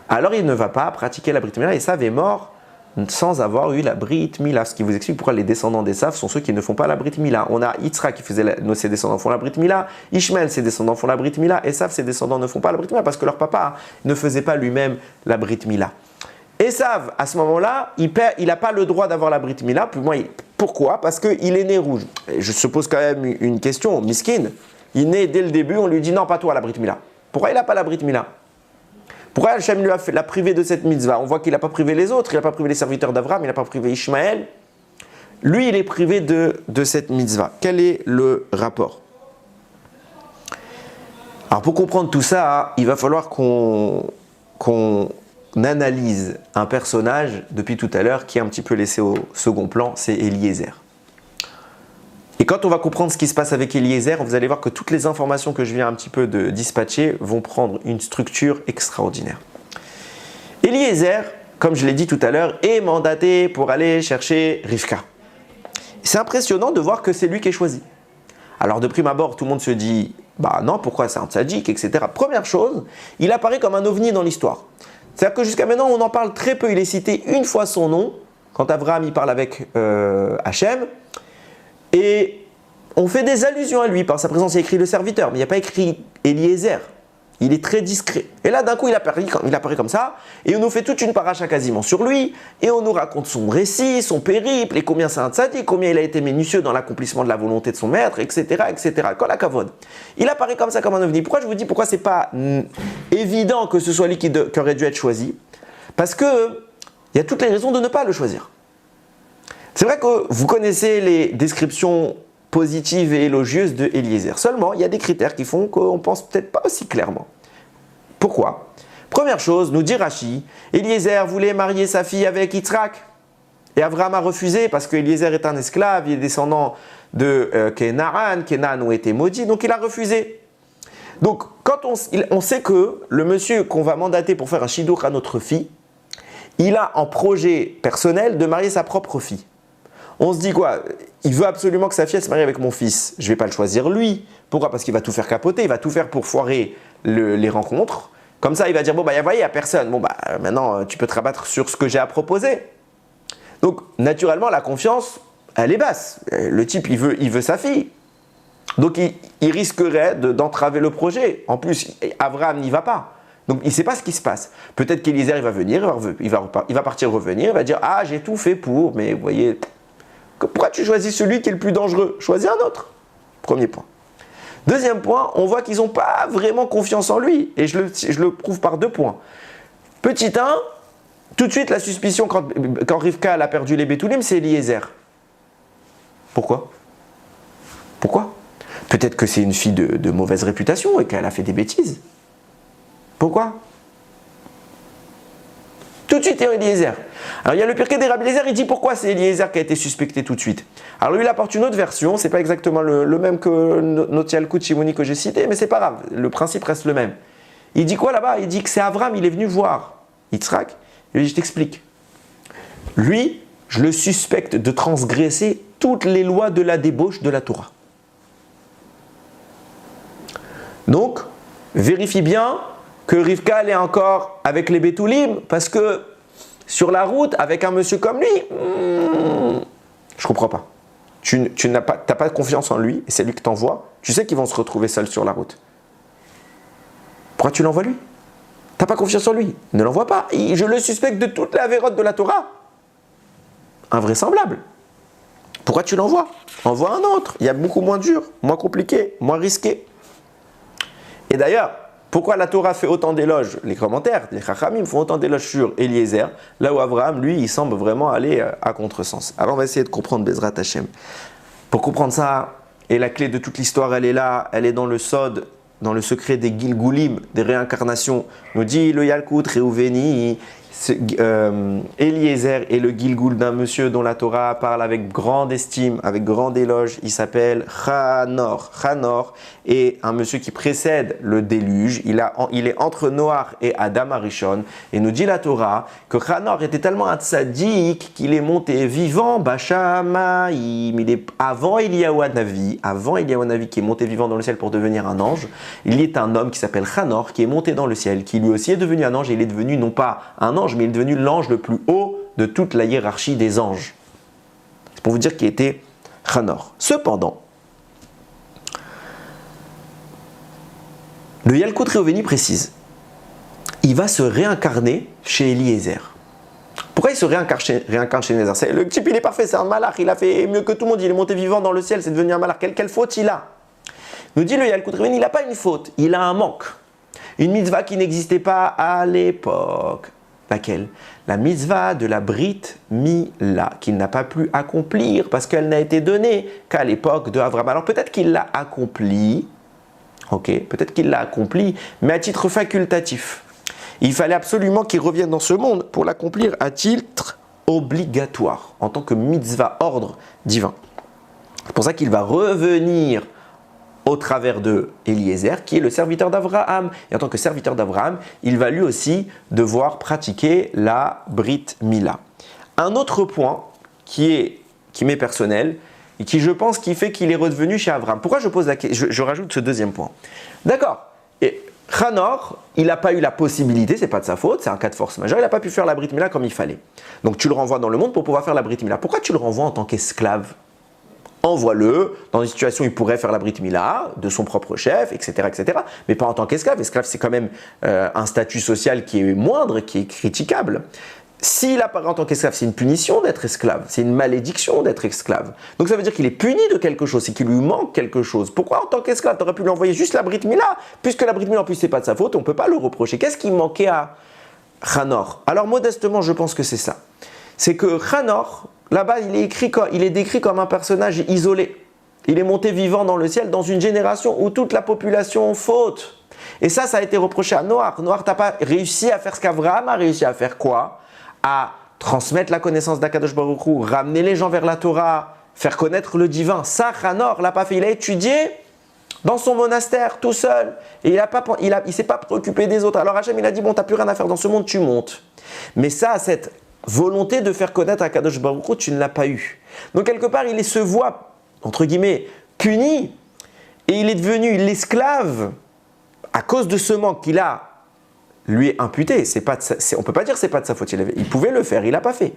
Alors il ne va pas pratiquer la Brit Mila, et Esav est mort sans avoir eu la Brit Mila, ce qui vous explique pourquoi les descendants d'Esav sont ceux qui ne font pas la Brit Mila. On a Yitzhak qui faisait, ses descendants font la Brit Mila, Ishmael ses descendants font la Brit Mila, Esav ses descendants ne font pas la Brit Mila, parce que leur papa ne faisait pas lui-même la Brit Mila. Esav, à ce moment-là, il n'a pas le droit d'avoir la Brit Mila. Pourquoi? Parce qu'il est né rouge. Et je se pose quand même une question, miskin. Il est né dès le début, on lui dit non, pas toi la Brit Mila. Pourquoi il n'a pas la Brit Mila? Pourquoi Hachem lui l'a privé de cette mitzvah? On voit qu'il n'a pas privé les autres, il n'a pas privé les serviteurs d'Abraham, il n'a pas privé Ishmaël. Lui, il est privé de cette mitzvah. Quel est le rapport? Alors pour comprendre tout ça, il va falloir qu'on analyse un personnage depuis tout à l'heure qui est un petit peu laissé au second plan, c'est Eliezer. Et quand on va comprendre ce qui se passe avec Eliezer, vous allez voir que toutes les informations que je viens un petit peu de dispatcher vont prendre une structure extraordinaire. Eliezer, comme je l'ai dit tout à l'heure, est mandaté pour aller chercher Rivka. C'est impressionnant de voir que c'est lui qui est choisi. Alors de prime abord, tout le monde se dit « bah non, pourquoi c'est un tzaddik, etc. » Première chose, il apparaît comme un ovni dans l'histoire. C'est-à-dire que jusqu'à maintenant, on en parle très peu. Il est cité une fois son nom, quand Abraham il parle avec Hachem. Et on fait des allusions à lui. Par sa présence, il y a écrit le serviteur, mais il n'y a pas écrit Eliezer. Il est très discret. Et là, d'un coup, il apparaît comme ça. Et on nous fait toute une paracha quasiment sur lui. Et on nous raconte son récit, son périple, et combien c'est un tzaddik, combien il a été minutieux dans l'accomplissement de la volonté de son maître, etc. etc. Kol hakavod. Il apparaît comme ça, comme un ovni. Pourquoi je vous dis, pourquoi c'est pas évident que ce soit lui qui aurait dû être choisi? Parce que il y a toutes les raisons de ne pas le choisir. C'est vrai que vous connaissez les descriptions positives et élogieuses de Eliezer. Seulement, il y a des critères qui font qu'on ne pense peut-être pas aussi clairement. Pourquoi? Première chose, nous dit Rashi, Eliezer voulait marier sa fille avec Yitzhak. Et Abraham a refusé parce que Eliezer est un esclave, il est descendant de Kenan où était maudit, donc il a refusé. Donc, quand on sait que le monsieur qu'on va mandater pour faire un shidduch à notre fille, il a en projet personnel de marier sa propre fille. On se dit quoi? Il veut absolument que sa fille se marie avec mon fils. Je ne vais pas le choisir lui. Pourquoi? Parce qu'il va tout faire capoter, il va tout faire pour foirer les rencontres. Comme ça, il va dire, bon, bah, il n'y a personne. Bon, bah, maintenant, tu peux te rabattre sur ce que j'ai à proposer. Donc, naturellement, la confiance, elle est basse. Le type, il veut sa fille. Donc, il risquerait d'entraver le projet. En plus, Abraham n'y va pas. Donc, il ne sait pas ce qui se passe. Peut-être qu'Eliezer, il va venir, il va partir revenir, il va dire, ah, j'ai tout fait pour, mais vous voyez... Pourquoi tu choisis celui qui est le plus dangereux? Choisis un autre. Premier point. Deuxième point, on voit qu'ils n'ont pas vraiment confiance en lui. Et je le prouve par 2 points. Petit 1, tout de suite la suspicion quand Rivka a perdu les Betoulim, c'est Eliezer. Pourquoi? Peut-être que c'est une fille de mauvaise réputation et qu'elle a fait des bêtises. Pourquoi? Tout de suite, c'est Eliezer. Alors, il y a le Pirkei des Rabbi Eliezer, il dit pourquoi c'est Eliezer qui a été suspecté tout de suite. Alors, lui, il apporte une autre version, c'est pas exactement le même que notre Yalkut Shimoni que j'ai cité, mais c'est pas grave, le principe reste le même. Il dit quoi là-bas? Il dit que c'est Abraham, il est venu voir Yitzhak, il lui dit, je t'explique. Lui, je le suspecte de transgresser toutes les lois de la débauche de la Torah. Donc, vérifie bien que Rivka elle est encore avec les Betoulim, parce que sur la route, avec un monsieur comme lui, je comprends pas. Tu n'as pas confiance en lui, et c'est lui que t'envoies. Tu sais qu'ils vont se retrouver seuls sur la route. Pourquoi tu l'envoies lui? Tu n'as pas confiance en lui. Ne l'envoie pas. Je le suspecte de toute la vérote de la Torah. Invraisemblable. Pourquoi tu l'envoies? Envoie un autre. Il y a beaucoup moins dur, moins compliqué, moins risqué. Et d'ailleurs, pourquoi la Torah fait autant d'éloges? Les commentaires, les Chachamim font autant d'éloges sur Eliezer, là où Abraham, lui, il semble vraiment aller à contresens. Alors on va essayer de comprendre Bezrat Hashem. Pour comprendre ça, et la clé de toute l'histoire, elle est là, elle est dans le Sod, dans le secret des Gilgulim, des réincarnations. Nous dit le Yalkut Reuveni, Eliezer est le Gilgul d'un monsieur dont la Torah parle avec grande estime, avec grand éloge. Il s'appelle Chanor. Chanor est un monsieur qui précède le déluge. Il est entre Noach et Adam Arishon. Et nous dit la Torah que Chanor était tellement un tzaddik qu'il est monté vivant, Bashamaim. Avant Eliyahu Hanavi qui est monté vivant dans le ciel pour devenir un ange, il y est un homme qui s'appelle Chanor qui est monté dans le ciel, qui lui aussi est devenu un ange. Et il est devenu non pas un ange, mais il est devenu l'ange le plus haut de toute la hiérarchie des anges. C'est pour vous dire qu'il était Chanor. Cependant, le Yalkut Reuveni précise, il va se réincarner chez Eliezer. Pourquoi il se réincarne chez Eliezer? Le type, il est parfait, c'est un malach, il a fait mieux que tout le monde, il est monté vivant dans le ciel, c'est devenu un malach. Quelle faute il a? Nous dit le Yalkut Reuveni, il n'a pas une faute, il a un manque. Une mitzvah qui n'existait pas à l'époque. Laquelle? La mitzvah de la Brit Mila, qu'il n'a pas pu accomplir parce qu'elle n'a été donnée qu'à l'époque de Abraham. Alors peut-être qu'il l'a accomplie, peut-être qu'il l'a accomplie, mais à titre facultatif. Il fallait absolument qu'il revienne dans ce monde pour l'accomplir à titre obligatoire, en tant que mitzvah, ordre divin. C'est pour ça qu'il va revenir au travers de Eliezer, qui est le serviteur d'Abraham. Et en tant que serviteur d'Abraham, il va lui aussi devoir pratiquer la Brit Mila. Un autre point qui m'est personnel, et qui je pense qui fait qu'il est redevenu chez Abraham. Pourquoi je pose la question? Je rajoute ce deuxième point. D'accord. Et Chanor, il n'a pas eu la possibilité, c'est pas de sa faute, c'est un cas de force majeure, il n'a pas pu faire la Brit Mila comme il fallait. Donc tu le renvoies dans le monde pour pouvoir faire la Brit Mila. Pourquoi tu le renvoies en tant qu'esclave? Envoie-le dans une situation où il pourrait faire la Brit Mila de son propre chef, etc., mais pas en tant qu'esclave. Esclave, c'est quand même un statut social qui est moindre, qui est critiquable. S'il apparaît en tant qu'esclave, c'est une punition d'être esclave, c'est une malédiction d'être esclave. Donc ça veut dire qu'il est puni de quelque chose, c'est qu'il lui manque quelque chose. Pourquoi en tant qu'esclave, tu aurais pu lui envoyer juste la Brit Mila? Puisque la Brit Mila, en plus, c'est pas de sa faute, on ne peut pas le reprocher. Qu'est-ce qui manquait à Chanor? Alors modestement, je pense que c'est ça. C'est que Chanor, là-bas, il est décrit comme un personnage isolé. Il est monté vivant dans le ciel dans une génération où toute la population faute. Et ça a été reproché à Noach. Noach, t'as pas réussi à faire ce qu'Abraham a réussi à faire, quoi? À transmettre la connaissance d'Akadosh Baruch Hu, ramener les gens vers la Torah, faire connaître le divin. Ça, Chanor l'a pas fait. Il a étudié dans son monastère, tout seul. Et il s'est pas préoccupé des autres. Alors Hachem, il a dit, bon, t'as plus rien à faire dans ce monde, tu montes. Mais ça, cette volonté de faire connaître Akadosh Baruch Hu, tu ne l'as pas eu. Donc quelque part, il se voit, entre guillemets, puni, et il est devenu l'esclave à cause de ce manque qu'il a lui est imputé. On ne peut pas dire que ce n'est pas de sa faute. Il pouvait le faire, il ne l'a pas fait.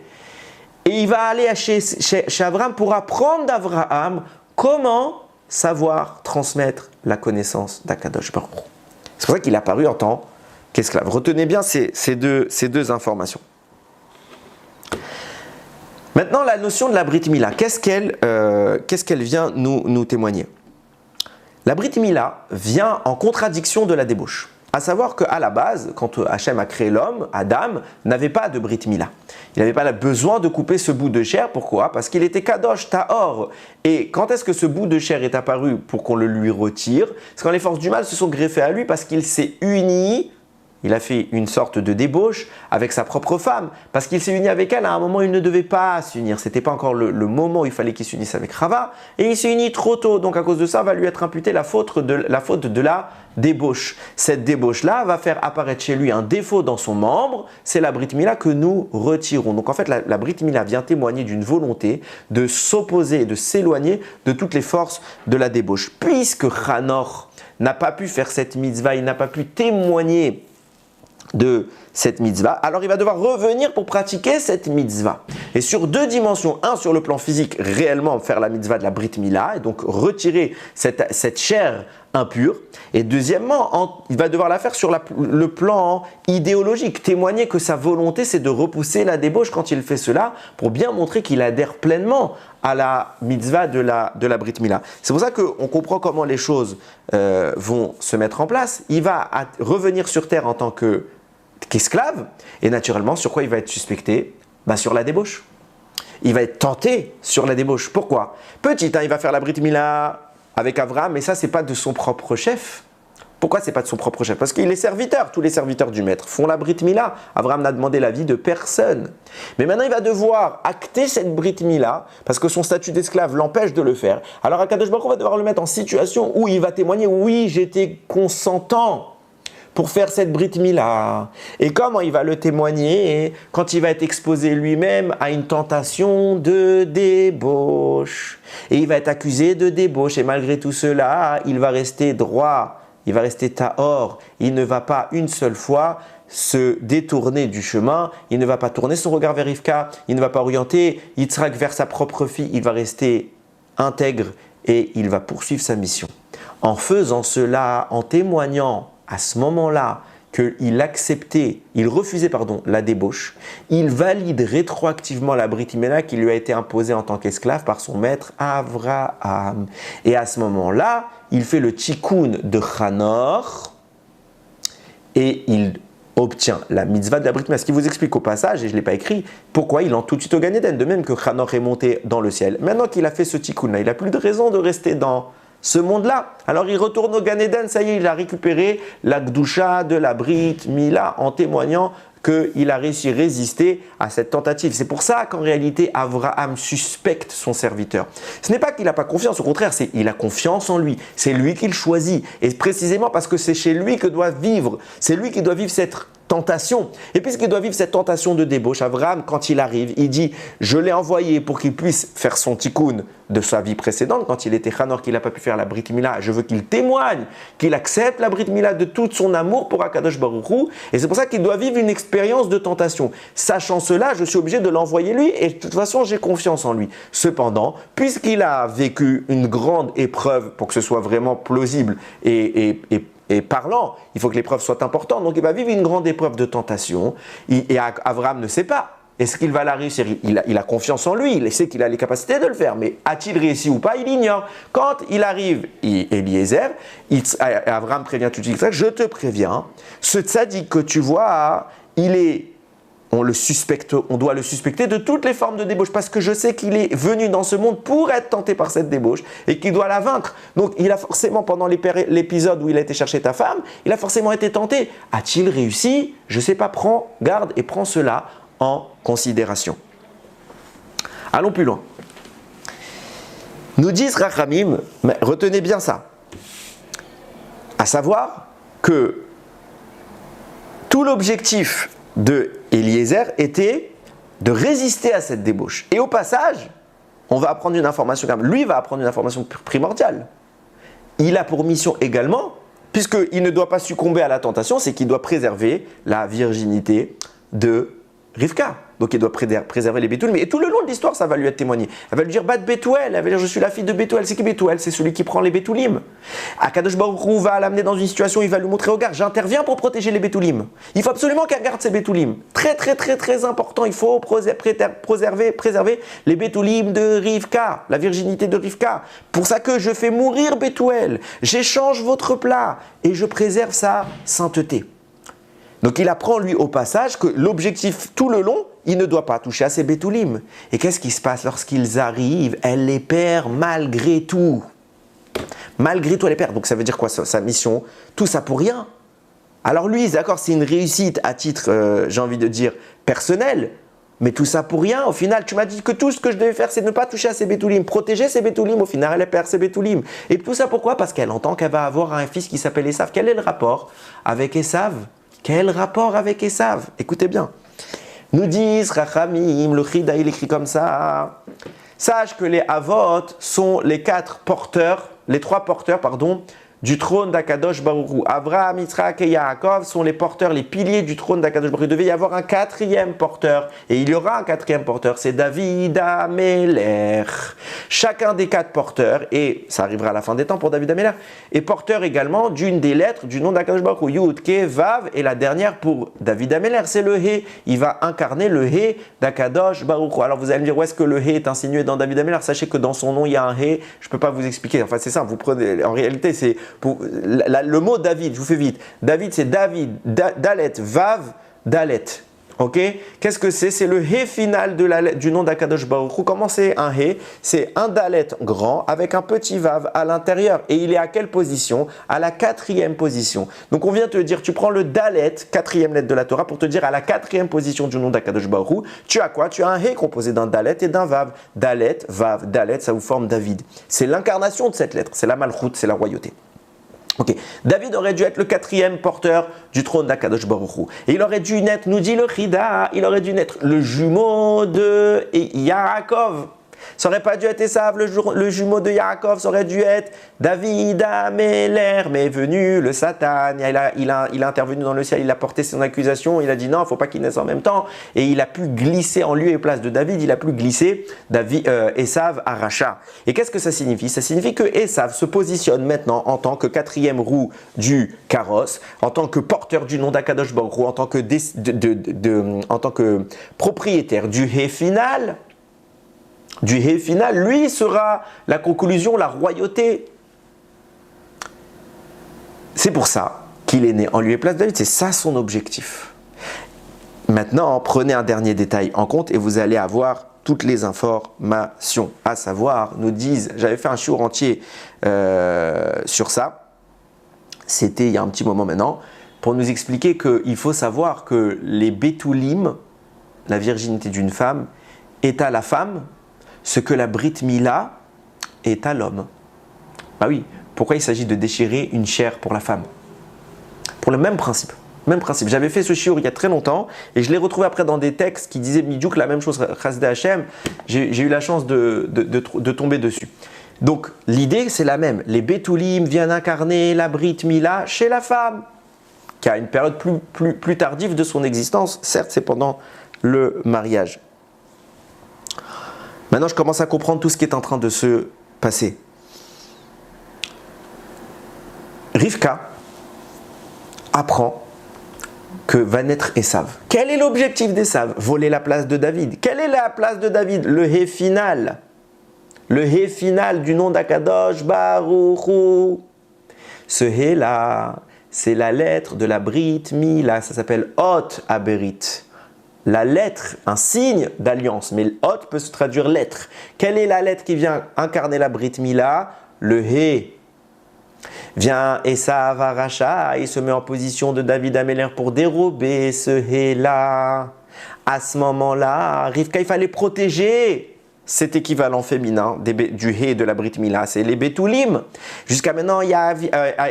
Et il va aller chez Abraham pour apprendre d'Abraham comment savoir transmettre la connaissance d'Akadosh Baruch Hu. C'est pour ça qu'il est apparu en tant qu'esclave. Retenez bien ces deux informations. Maintenant, la notion de la Brit Mila, qu'est-ce qu'elle vient nous témoigner? La Brit Mila vient en contradiction de la débauche. À savoir qu'à la base, quand Hachem a créé l'homme, Adam n'avait pas de Brit Mila. Il n'avait pas besoin de couper ce bout de chair. Pourquoi? Parce qu'il était Kadosh, Tahor. Et quand est-ce que ce bout de chair est apparu pour qu'on le lui retire? C'est quand les forces du mal se sont greffées à lui parce qu'il s'est uni. Il a fait une sorte de débauche avec sa propre femme, parce qu'il s'est uni avec elle à un moment où il ne devait pas s'unir. Ce n'était pas encore le moment où il fallait qu'il s'unisse avec Chava, et il s'est uni trop tôt. Donc à cause de ça, va lui être imputée la faute de la débauche. Cette débauche-là va faire apparaître chez lui un défaut dans son membre, c'est la Brit Mila que nous retirons. Donc en fait, la Brit Mila vient témoigner d'une volonté de s'opposer, de s'éloigner de toutes les forces de la débauche. Puisque Chanor n'a pas pu faire cette mitzvah, il n'a pas pu témoigner de cette mitzvah, alors il va devoir revenir pour pratiquer cette mitzvah. Et sur deux dimensions, un sur le plan physique, réellement faire la mitzvah de la Brit Mila, et donc retirer cette chair impure. Et deuxièmement, il va devoir la faire sur le plan idéologique, témoigner que sa volonté c'est de repousser la débauche quand il fait cela, pour bien montrer qu'il adhère pleinement à la mitzvah de la Brit Mila. C'est pour ça qu'on comprend comment les choses vont se mettre en place. Il va revenir sur terre en tant qu'esclave, et naturellement, sur quoi il va être suspecté? Sur la débauche. Il va être tenté sur la débauche. Pourquoi? Petit, il va faire la Brit Mila avec Abraham, mais ça, c'est pas de son propre chef. Pourquoi c'est pas de son propre chef? Parce qu'il est serviteur, tous les serviteurs du maître font la Brit Mila. Abraham n'a demandé l'avis de personne. Mais maintenant, il va devoir acter cette Brit Mila parce que son statut d'esclave l'empêche de le faire. Alors, Akadosh Baruch Hu va devoir le mettre en situation où il va témoigner, oui, j'étais consentant pour faire cette Brit Mila. Et comment il va le témoigner? Quand il va être exposé lui-même à une tentation de débauche. Et il va être accusé de débauche. Et malgré tout cela, il va rester droit. Il va rester tahor, il ne va pas une seule fois se détourner du chemin, il ne va pas tourner son regard vers Rivka, il ne va pas orienter Yitzhak vers sa propre fille, il va rester intègre et il va poursuivre sa mission. En faisant cela, en témoignant à ce moment-là qu'il acceptait, il refusait la débauche, il valide rétroactivement la Brit Mila qui lui a été imposée en tant qu'esclave par son maître Avraham. Et à ce moment-là, il fait le tikkun de Chanor et il obtient la mitzvah de la Brit Mila. Ce qui vous explique au passage, et je ne l'ai pas écrit, pourquoi il entre tout de suite au Gan Eden, de même que Chanor est monté dans le ciel. Maintenant qu'il a fait ce tikkun-là, il n'a plus de raison de rester dans ce monde-là. Alors il retourne au Gan Eden, ça y est, il a récupéré la Gdusha de la Brit Mila en témoignant qu'il a réussi à résister à cette tentative. C'est pour ça qu'en réalité, Abraham suspecte son serviteur. Ce n'est pas qu'il n'a pas confiance, au contraire, c'est qu'il a confiance en lui. C'est lui qui le choisit. Et précisément parce que c'est chez lui que doit vivre. C'est lui qui doit vivre cette tentation. Et puisqu'il doit vivre cette tentation de débauche, Abraham, quand il arrive, il dit « Je l'ai envoyé pour qu'il puisse faire son tikkun de sa vie précédente, quand il était Chanor, qu'il n'a pas pu faire la Brit Mila. Je veux qu'il témoigne, qu'il accepte la Brit Mila de tout son amour pour Akadosh Baruch Hu. Et c'est pour ça qu'il doit vivre une expérience de tentation. Sachant cela, je suis obligé de l'envoyer lui et de toute façon, j'ai confiance en lui. Cependant, puisqu'il a vécu une grande épreuve pour que ce soit vraiment plausible et parlant, il faut que l'épreuve soit importante. Donc il va vivre une grande épreuve de tentation. Et Abraham ne sait pas. Est-ce qu'il va la réussir? Il a confiance en lui, il sait qu'il a les capacités de le faire. Mais a-t-il réussi ou pas? Il ignore. Quand il arrive, Eliezer, Abraham prévient tout de suite, je te préviens, ce tzaddik que tu vois, on doit le suspecter de toutes les formes de débauche parce que je sais qu'il est venu dans ce monde pour être tenté par cette débauche et qu'il doit la vaincre. Donc il a forcément, pendant l'épisode où il a été chercher ta femme, il a forcément été tenté. A-t-il réussi? Je ne sais pas, prends garde et prends cela en considération. Allons plus loin. Nous disent Rachamim, mais retenez bien ça, à savoir que tout l'objectif de Eliezer était de résister à cette débauche. Et au passage, on va apprendre une information, lui va apprendre une information primordiale. Il a pour mission également, puisqu'il ne doit pas succomber à la tentation, c'est qu'il doit préserver la virginité de Rivka. Donc il doit préserver les Betoulim. Et tout le long de l'histoire, ça va lui être témoigné. Elle va lui dire Bat Betouel, elle va dire je suis la fille de Betouel. C'est qui Betouel? C'est celui qui prend les Betoulim. Akadosh Baruch Hu va l'amener dans une situation, il va lui montrer regarde, j'interviens pour protéger les Betoulim. Il faut absolument qu'elle garde ses Betoulim. Très très très très important, il faut préserver les Betoulim de Rivka, la virginité de Rivka. Pour ça que je fais mourir Betouel, j'échange votre plat et je préserve sa sainteté. Donc il apprend lui au passage que l'objectif tout le long, il ne doit pas toucher à ses Betoulim. Et qu'est-ce qui se passe lorsqu'ils arrivent? Elle les perd malgré tout. Malgré tout, elle les perd. Donc ça veut dire quoi sa mission? Tout ça pour rien. Alors lui, d'accord, c'est une réussite à titre, j'ai envie de dire, personnel. Mais tout ça pour rien. Au final, tu m'as dit que tout ce que je devais faire, c'est ne pas toucher à ses Betoulim, protéger ses Betoulim. Au final, elle perd ses Betoulim. Et tout ça pourquoi? Parce qu'elle entend qu'elle va avoir un fils qui s'appelle Esav. Quel est le rapport avec Esav? Quel rapport avec Esav? Écoutez bien. Nous disent Rachamim, le Chida, il écrit comme ça. Sache que les Avot sont les trois porteurs, du trône d'Akadosh Baruch Hu. Abraham, Yitzhak et Yaakov sont les porteurs, les piliers du trône d'Akadosh Baruch Hu. Il devait y avoir un quatrième porteur. Et il y aura un quatrième porteur, c'est David Améler. Chacun des quatre porteurs, et ça arrivera à la fin des temps pour David Améler, est porteur également d'une des lettres du nom d'Akadosh Baruch Hu. Yud, Ke, Vav, et la dernière pour David Améler, c'est le He. Il va incarner le He d'Akadosh Baruch Hu. Alors vous allez me dire, où est-ce que le He est insinué dans David Améler? Sachez que dans son nom, il y a un He. Je ne peux pas vous expliquer. Enfin, c'est simple. Vous prenez, en réalité, c'est le mot David, je vous fais vite. David, c'est David, Dalet, Vav, Dalet. Ok, qu'est-ce que c'est? C'est le He final du nom d'Akadosh Baruch Hu. Comment c'est un He? C'est un Dalet grand avec un petit Vav à l'intérieur. Et il est à quelle position? À la 4e position. Donc on vient te dire, tu prends le Dalet, 4e lettre de la Torah, pour te dire à la 4e position du nom d'Akadosh Baruch Hu, tu as quoi? Tu as un He composé d'un Dalet et d'un Vav. Dalet, Vav, Dalet, ça vous forme David. C'est l'incarnation de cette lettre, c'est la Malchut, c'est la royauté. Ok, David aurait dû être le 4e porteur du trône d'Akadosh Baruch Hu. Et il aurait dû naître, nous dit le Chida, il aurait dû naître le jumeau de Yaakov. Ça n'aurait pas dû être Esav, le jumeau de Yaakov, ça aurait dû être David Améler, mais est venu le Satan, il a intervenu dans le ciel, il a porté son accusation, il a dit non, il ne faut pas qu'il naisse en même temps, et il a pu glisser en lieu et place de David, il a pu glisser Esav à Racha. Et qu'est-ce que ça signifie? Ça signifie que Esav se positionne maintenant en tant que 4e roue du carrosse, en tant que porteur du nom d'Akadosh Baruch Hu, en tant que propriétaire du He final. Du He final, lui sera la conclusion, la royauté. C'est pour ça qu'il est né en lieu et place de David, c'est ça son objectif. Maintenant, prenez un dernier détail en compte et vous allez avoir toutes les informations. À savoir, nous disent, j'avais fait un shiur entier sur ça, c'était il y a un petit moment maintenant, pour nous expliquer qu'il faut savoir que les Betoulim, la virginité d'une femme, est à la femme ce que la Brit Mila est à l'homme. Ah oui, pourquoi il s'agit de déchirer une chair pour la femme? Pour le même principe. Même principe. J'avais fait ce shiur il y a très longtemps et je l'ai retrouvé après dans des textes qui disaient Midjouk la même chose, Chasdei Hashem. J'ai eu la chance de tomber dessus. Donc l'idée c'est la même. Les Betoulim viennent incarner la Brit Mila chez la femme, qui a une période plus tardive de son existence. Certes, c'est pendant le mariage. Maintenant, je commence à comprendre tout ce qui est en train de se passer. Rivka apprend que va naître Esav. Quel est l'objectif d'Esav? Voler la place de David. Quelle est la place de David? Le He final. Le He final du nom d'Akadosh Baruch Hu. Ce He là, c'est la lettre de la Brit Mila. Ça s'appelle Hot Aberit. La lettre, un signe d'alliance, mais Hot peut se traduire lettre. Quelle est la lettre qui vient incarner la Brit Mila? Le He. Vient Esav à Racha, il se met en position de David Améler pour dérober ce He-là. À ce moment-là, Rivka, il fallait protéger cet équivalent féminin du He de la Brit Mila, c'est les Betoulim. Jusqu'à maintenant, il y a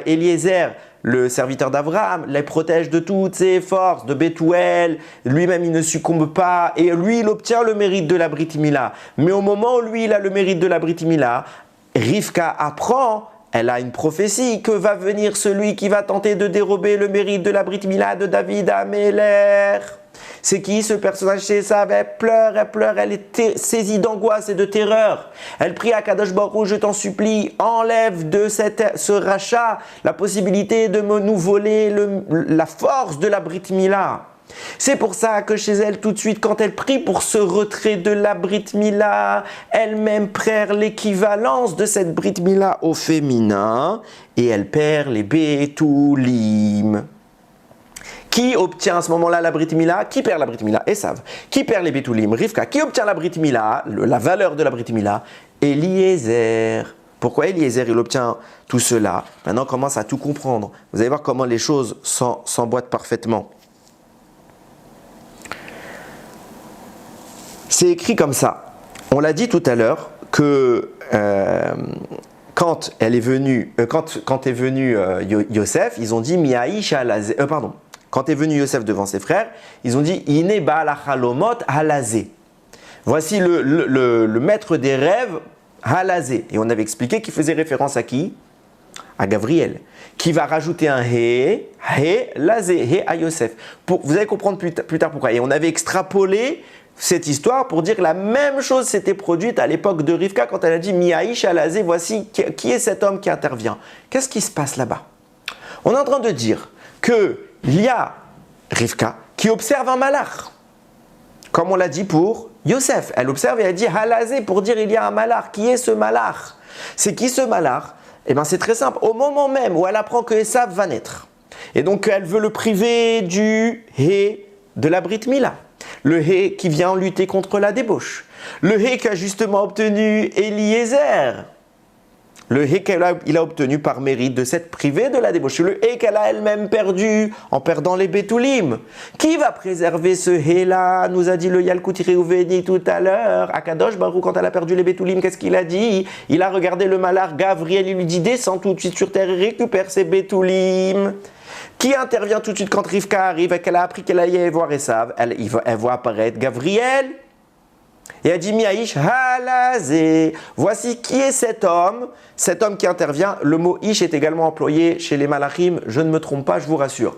Eliezer, le serviteur d'Abraham, les protège de toutes ses forces, de Bethuel. Lui-même, il ne succombe pas et lui, il obtient le mérite de la Brit Mila. Mais au moment où lui, il a le mérite de la Brit Mila, Rivka apprend. Elle a une prophétie que va venir celui qui va tenter de dérober le mérite de la Brit Mila de David Améler. C'est qui ce personnage? C'est ça, elle pleure, elle est saisie d'angoisse et de terreur. Elle prie à Kadosh Baruch Hu, je t'en supplie, enlève de ce rachat la possibilité de nous voler la force de la Brit Mila. C'est pour ça que chez elle, tout de suite, quand elle prie pour ce retrait de la Brit Mila, elle-même perd l'équivalence de cette Brit Mila au féminin et elle perd les Betoulim. Qui obtient à ce moment-là la Brit Mila? Qui perd la Brit Mila? Esav. Qui perd les Betoulim? Rivka. Qui obtient la Brit Mila, la valeur de la Brit Mila? Eliezer. Pourquoi Eliezer il obtient tout cela? Maintenant, on commence à tout comprendre. Vous allez voir comment les choses s'emboîtent parfaitement. C'est écrit comme ça. On l'a dit tout à l'heure que quand est venu Yosef, ils ont dit Miaïch halazé. Quand est venu Yosef devant ses frères, ils ont dit Iné Baal hachalomot halazé. Voici le maître des rêves halazé. Et on avait expliqué qu'il faisait référence à qui? À Gabriel, qui va rajouter un He lazé, He à Yosef. Vous allez comprendre plus tard pourquoi. Et on avait extrapolé cette histoire pour dire que la même chose s'était produite à l'époque de Rivka quand elle a dit Miaïch halazé, voici qui est cet homme qui intervient. Qu'est-ce qui se passe là-bas? On est en train de dire qu'il y a Rivka qui observe un malach, comme on l'a dit pour Yosef. Elle observe et elle dit halazé pour dire il y a un malach. Qui est ce malach? C'est qui ce malach? Eh bien c'est très simple. Au moment même où elle apprend que Esav va naître, et donc elle veut le priver du He de la Brit Mila. Le Hé qui vient lutter contre la débauche. Le Hé qu'a justement obtenu Eliezer. Le Hé qu'il a obtenu par mérite de s'être privé de la débauche. Le Hé qu'elle a elle-même perdu en perdant les Betoulim. Qui va préserver ce Hé-là? Nous a dit le Yalkut Reuveni tout à l'heure. Akadosh Baruch, quand elle a perdu les Betoulim, qu'est-ce qu'il a dit? Il a regardé le malheur Gavriel, il lui dit descends tout de suite sur terre et récupère ces Betoulim. Qui intervient tout de suite quand Rivka arrive et qu'elle a appris qu'elle allait voir Esav? Elle voit apparaître Gavriel. Et elle dit Miaïch halazé. Voici qui est cet homme qui intervient. Le mot ish est également employé chez les malachim, je ne me trompe pas, je vous rassure.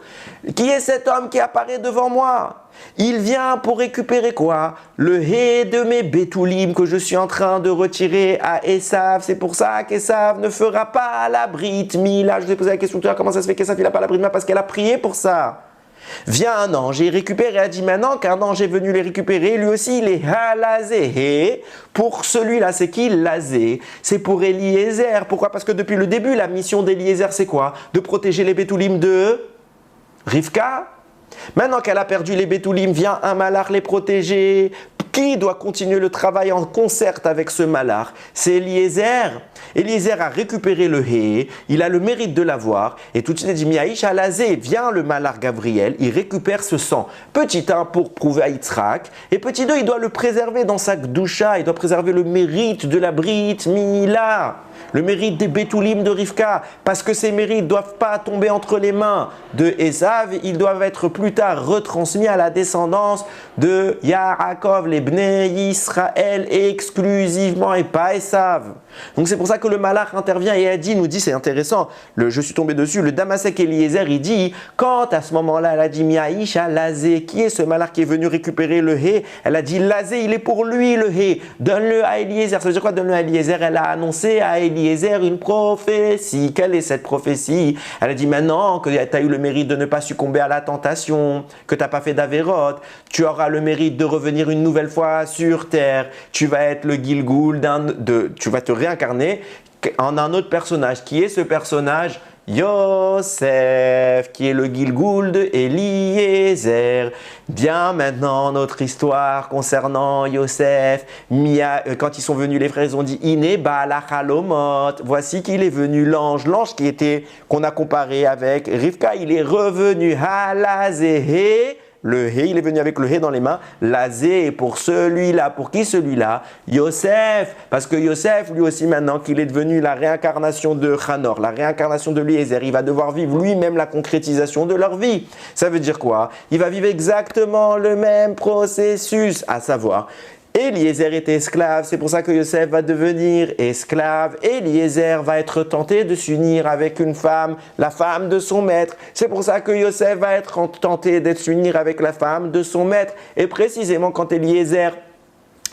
Qui est cet homme qui apparaît devant moi? Il vient pour récupérer quoi? Le hé de mes bétoulim que je suis en train de retirer à Esav. C'est pour ça qu'Esav ne fera pas la Brit Mila. Je vous ai posé la question tout à l'heure, comment ça se fait qu'Esav n'a pas la Brit Mila? Parce qu'elle a prié pour ça. Vient un ange et récupère et a dit maintenant qu'un ange est venu les récupérer, lui aussi il est halazé. Pour celui-là, c'est qui? Lazé. C'est pour Eliezer. Pourquoi? Parce que depuis le début, la mission d'Eliezer, c'est quoi? De protéger les Betoulim de Rivka. Maintenant qu'elle a perdu les Betoulim, vient un malach les protéger. Qui doit continuer le travail en concert avec ce malach? C'est Eliezer. Eliezer a récupéré le hé, il a le mérite de l'avoir, et tout de suite il dit Miaïch halazé, vient le malach Gabriel, il récupère ce sang. Petit 1 pour prouver à Yitzhak, et petit 2 il doit le préserver dans sa gdoucha, il doit préserver le mérite de la Brit Mila. Le mérite des Betoulim de Rivka, parce que ces mérites ne doivent pas tomber entre les mains de Esav, ils doivent être plus tard retransmis à la descendance de Yaakov, les Bnei Israël, exclusivement et pas Esav. Donc c'est pour ça que le malach intervient et a dit, nous dit, c'est intéressant, je suis tombé dessus, le Damasek Eliezer, il dit, quand à ce moment-là, elle a dit Miaïch halazé, qui est ce malach qui est venu récupérer le hé? Elle a dit Lazé, il est pour lui le hé, donne-le à Eliezer. Ça veut dire quoi, donne-le à Eliezer? Elle a annoncé à Eliezer une prophétie. Quelle est cette prophétie? Elle a dit maintenant que tu as eu le mérite de ne pas succomber à la tentation, que tu n'as pas fait d'Averot, tu auras le mérite de revenir une nouvelle fois sur terre, tu vas être le Gilgoul, tu vas te réincarner en un autre personnage. Qui est ce personnage? Yosef, qui est le Gilgoul de Eliezer. Bien maintenant, notre histoire concernant Yosef. Quand ils sont venus, les frères, ils ont dit Iné Bala Chalomot. Voici qu'il est venu l'ange. L'ange qu'on a comparé avec Rivka, il est revenu Halazé. Le hé, il est venu avec le hé dans les mains. Lazé, pour celui-là. Pour qui celui-là? Yosef. Parce que Yosef, lui aussi, maintenant qu'il est devenu la réincarnation de Hanor, la réincarnation de Eliezer, il va devoir vivre lui-même la concrétisation de leur vie. Ça veut dire quoi? Il va vivre exactement le même processus, à savoir, Eliezer était esclave, c'est pour ça que Yosef va devenir esclave. Eliezer va être tenté de s'unir avec une femme, la femme de son maître. C'est pour ça que Yosef va être tenté de s'unir avec la femme de son maître. Et précisément quand Eliezer,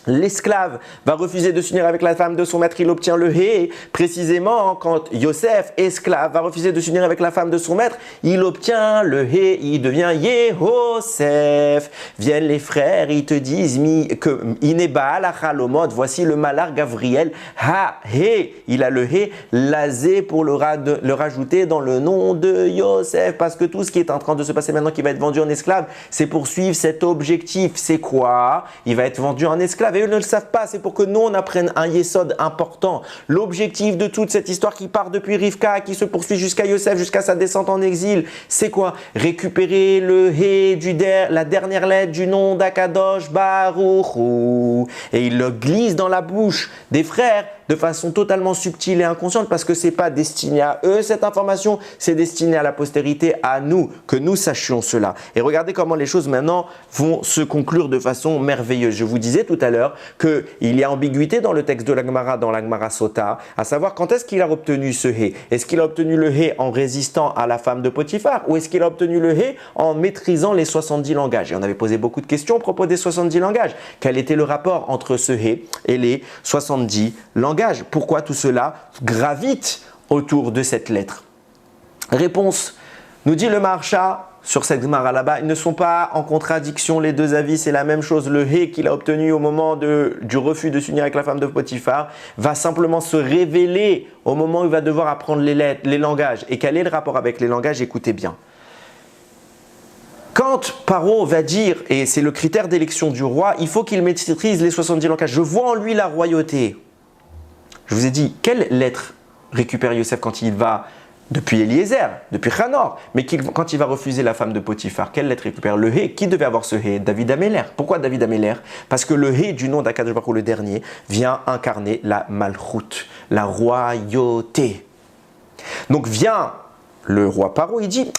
l'esclave, va refuser de s'unir avec la femme de son maître, il obtient le hé. Précisément, quand Yosef, esclave, va refuser de s'unir avec la femme de son maître, il obtient le hé, il devient Yehosef. Viennent les frères, ils te disent que Inéba la Chalomot, voici le malach Gavriel, ha hé, il a le hé, lazé pour le rajouter dans le nom de Yosef, parce que tout ce qui est en train de se passer maintenant, qui va être vendu en esclave, c'est pour suivre cet objectif. C'est quoi? Il va être vendu en esclave. Et eux ne le savent pas, c'est pour que nous on apprenne un yesod important. L'objectif de toute cette histoire qui part depuis Rivka, qui se poursuit jusqu'à Yosef, jusqu'à sa descente en exil, c'est quoi? Récupérer le hé la dernière lettre du nom d'Akadosh Baruch Hu. Et il le glisse dans la bouche des frères de façon totalement subtile et inconsciente, parce que ce n'est pas destiné à eux cette information, c'est destiné à la postérité, à nous, que nous sachions cela. Et regardez comment les choses maintenant vont se conclure de façon merveilleuse. Je vous disais tout à l'heure qu'il y a ambiguïté dans le texte de la Gemara, dans la Gemara Sota, à savoir quand est-ce qu'il a obtenu ce hé. Est-ce qu'il a obtenu le hé en résistant à la femme de Potiphar, ou est-ce qu'il a obtenu le hé en maîtrisant les 70 langages? Et on avait posé beaucoup de questions à propos des 70 langages. Quel était le rapport entre ce hé et les 70 langages? Pourquoi tout cela gravite autour de cette lettre? Réponse, nous dit le Maharsha sur cette Gemara là-bas, ils ne sont pas en contradiction les deux avis, c'est la même chose. Le hé qu'il a obtenu au moment du refus de s'unir avec la femme de Potiphar va simplement se révéler au moment où il va devoir apprendre les langages. Et quel est le rapport avec les langages? Écoutez bien. Quand Quand Paro va dire, et c'est le critère d'élection du roi, il faut qu'il maîtrise les 70 langages. Je vois en lui la royauté. Je vous ai dit, quelle lettre récupère Yosef quand il va depuis Eliezer, depuis Hanor, mais quand il va refuser la femme de Potiphar, quelle lettre récupère? Le Hé. Qui devait avoir ce Hé? David Améler. Pourquoi David Améler? Parce que le Hé du nom d'Akadosh Baruch Hu, le dernier, vient incarner la Malchut, la royauté. Donc vient le roi Paro, il dit,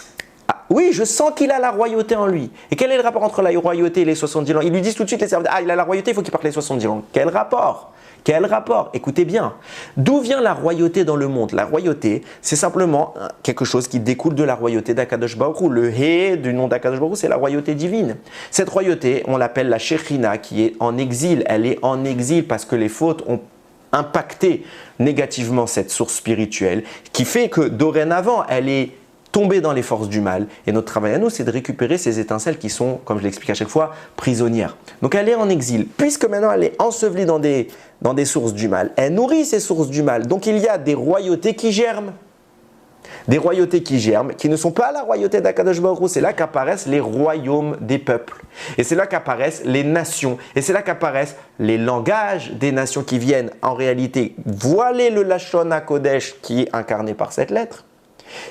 ah, oui, je sens qu'il a la royauté en lui. Et quel est le rapport entre la royauté et les 70 langues? Ils lui disent tout de suite, les serviteurs, ah, il a la royauté, il faut qu'il parle les 70 langues. Quel rapport? Quel rapport? Écoutez bien. D'où vient la royauté dans le monde? La royauté, c'est simplement quelque chose qui découle de la royauté d'Akadosh Baruch Hu. Le Hé du nom d'Akadosh Baruch Hu, c'est la royauté divine. Cette royauté, on l'appelle la Shekhinah, qui est en exil. Elle est en exil parce que les fautes ont impacté négativement cette source spirituelle, qui fait que dorénavant, elle est tombée dans les forces du mal. Et notre travail à nous, c'est de récupérer ces étincelles qui sont, comme je l'explique à chaque fois, prisonnières. Donc elle est en exil. Puisque maintenant elle est ensevelie dans des sources du mal, elle nourrit ces sources du mal. Donc il y a des royautés qui germent. Des royautés qui germent, qui ne sont pas la royauté d'Akadosh Baruch Hu. C'est là qu'apparaissent les royaumes des peuples. Et c'est là qu'apparaissent les nations. Et c'est là qu'apparaissent les langages des nations qui viennent en réalité voiler le Lashon HaKodesh qui est incarné par cette lettre.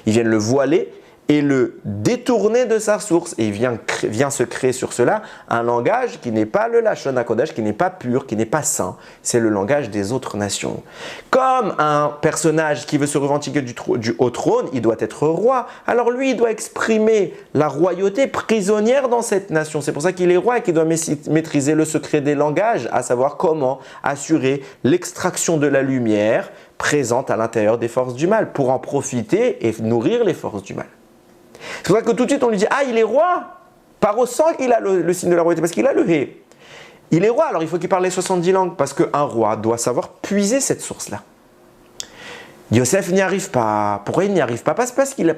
Ils viennent le voiler et le détourner de sa source. Et il vient se créer sur cela un langage qui n'est pas le Lashon HaKodesh, qui n'est pas pur, qui n'est pas saint. C'est le langage des autres nations. Comme un personnage qui veut se revendiquer du haut trône, il doit être roi. Alors lui, il doit exprimer la royauté prisonnière dans cette nation. C'est pour ça qu'il est roi et qu'il doit maîtriser le secret des langages, à savoir comment assurer l'extraction de la lumière présente à l'intérieur des forces du mal, pour en profiter et nourrir les forces du mal. C'est pour ça que tout de suite on lui dit, ah, il est roi. Paro sent qu'il a le signe de la royauté parce qu'il a le Hé. Il est roi, alors il faut qu'il parle les 70 langues parce qu'un roi doit savoir puiser cette source-là. Yosef n'y arrive pas. Pourquoi il n'y arrive pas? Pas parce qu'il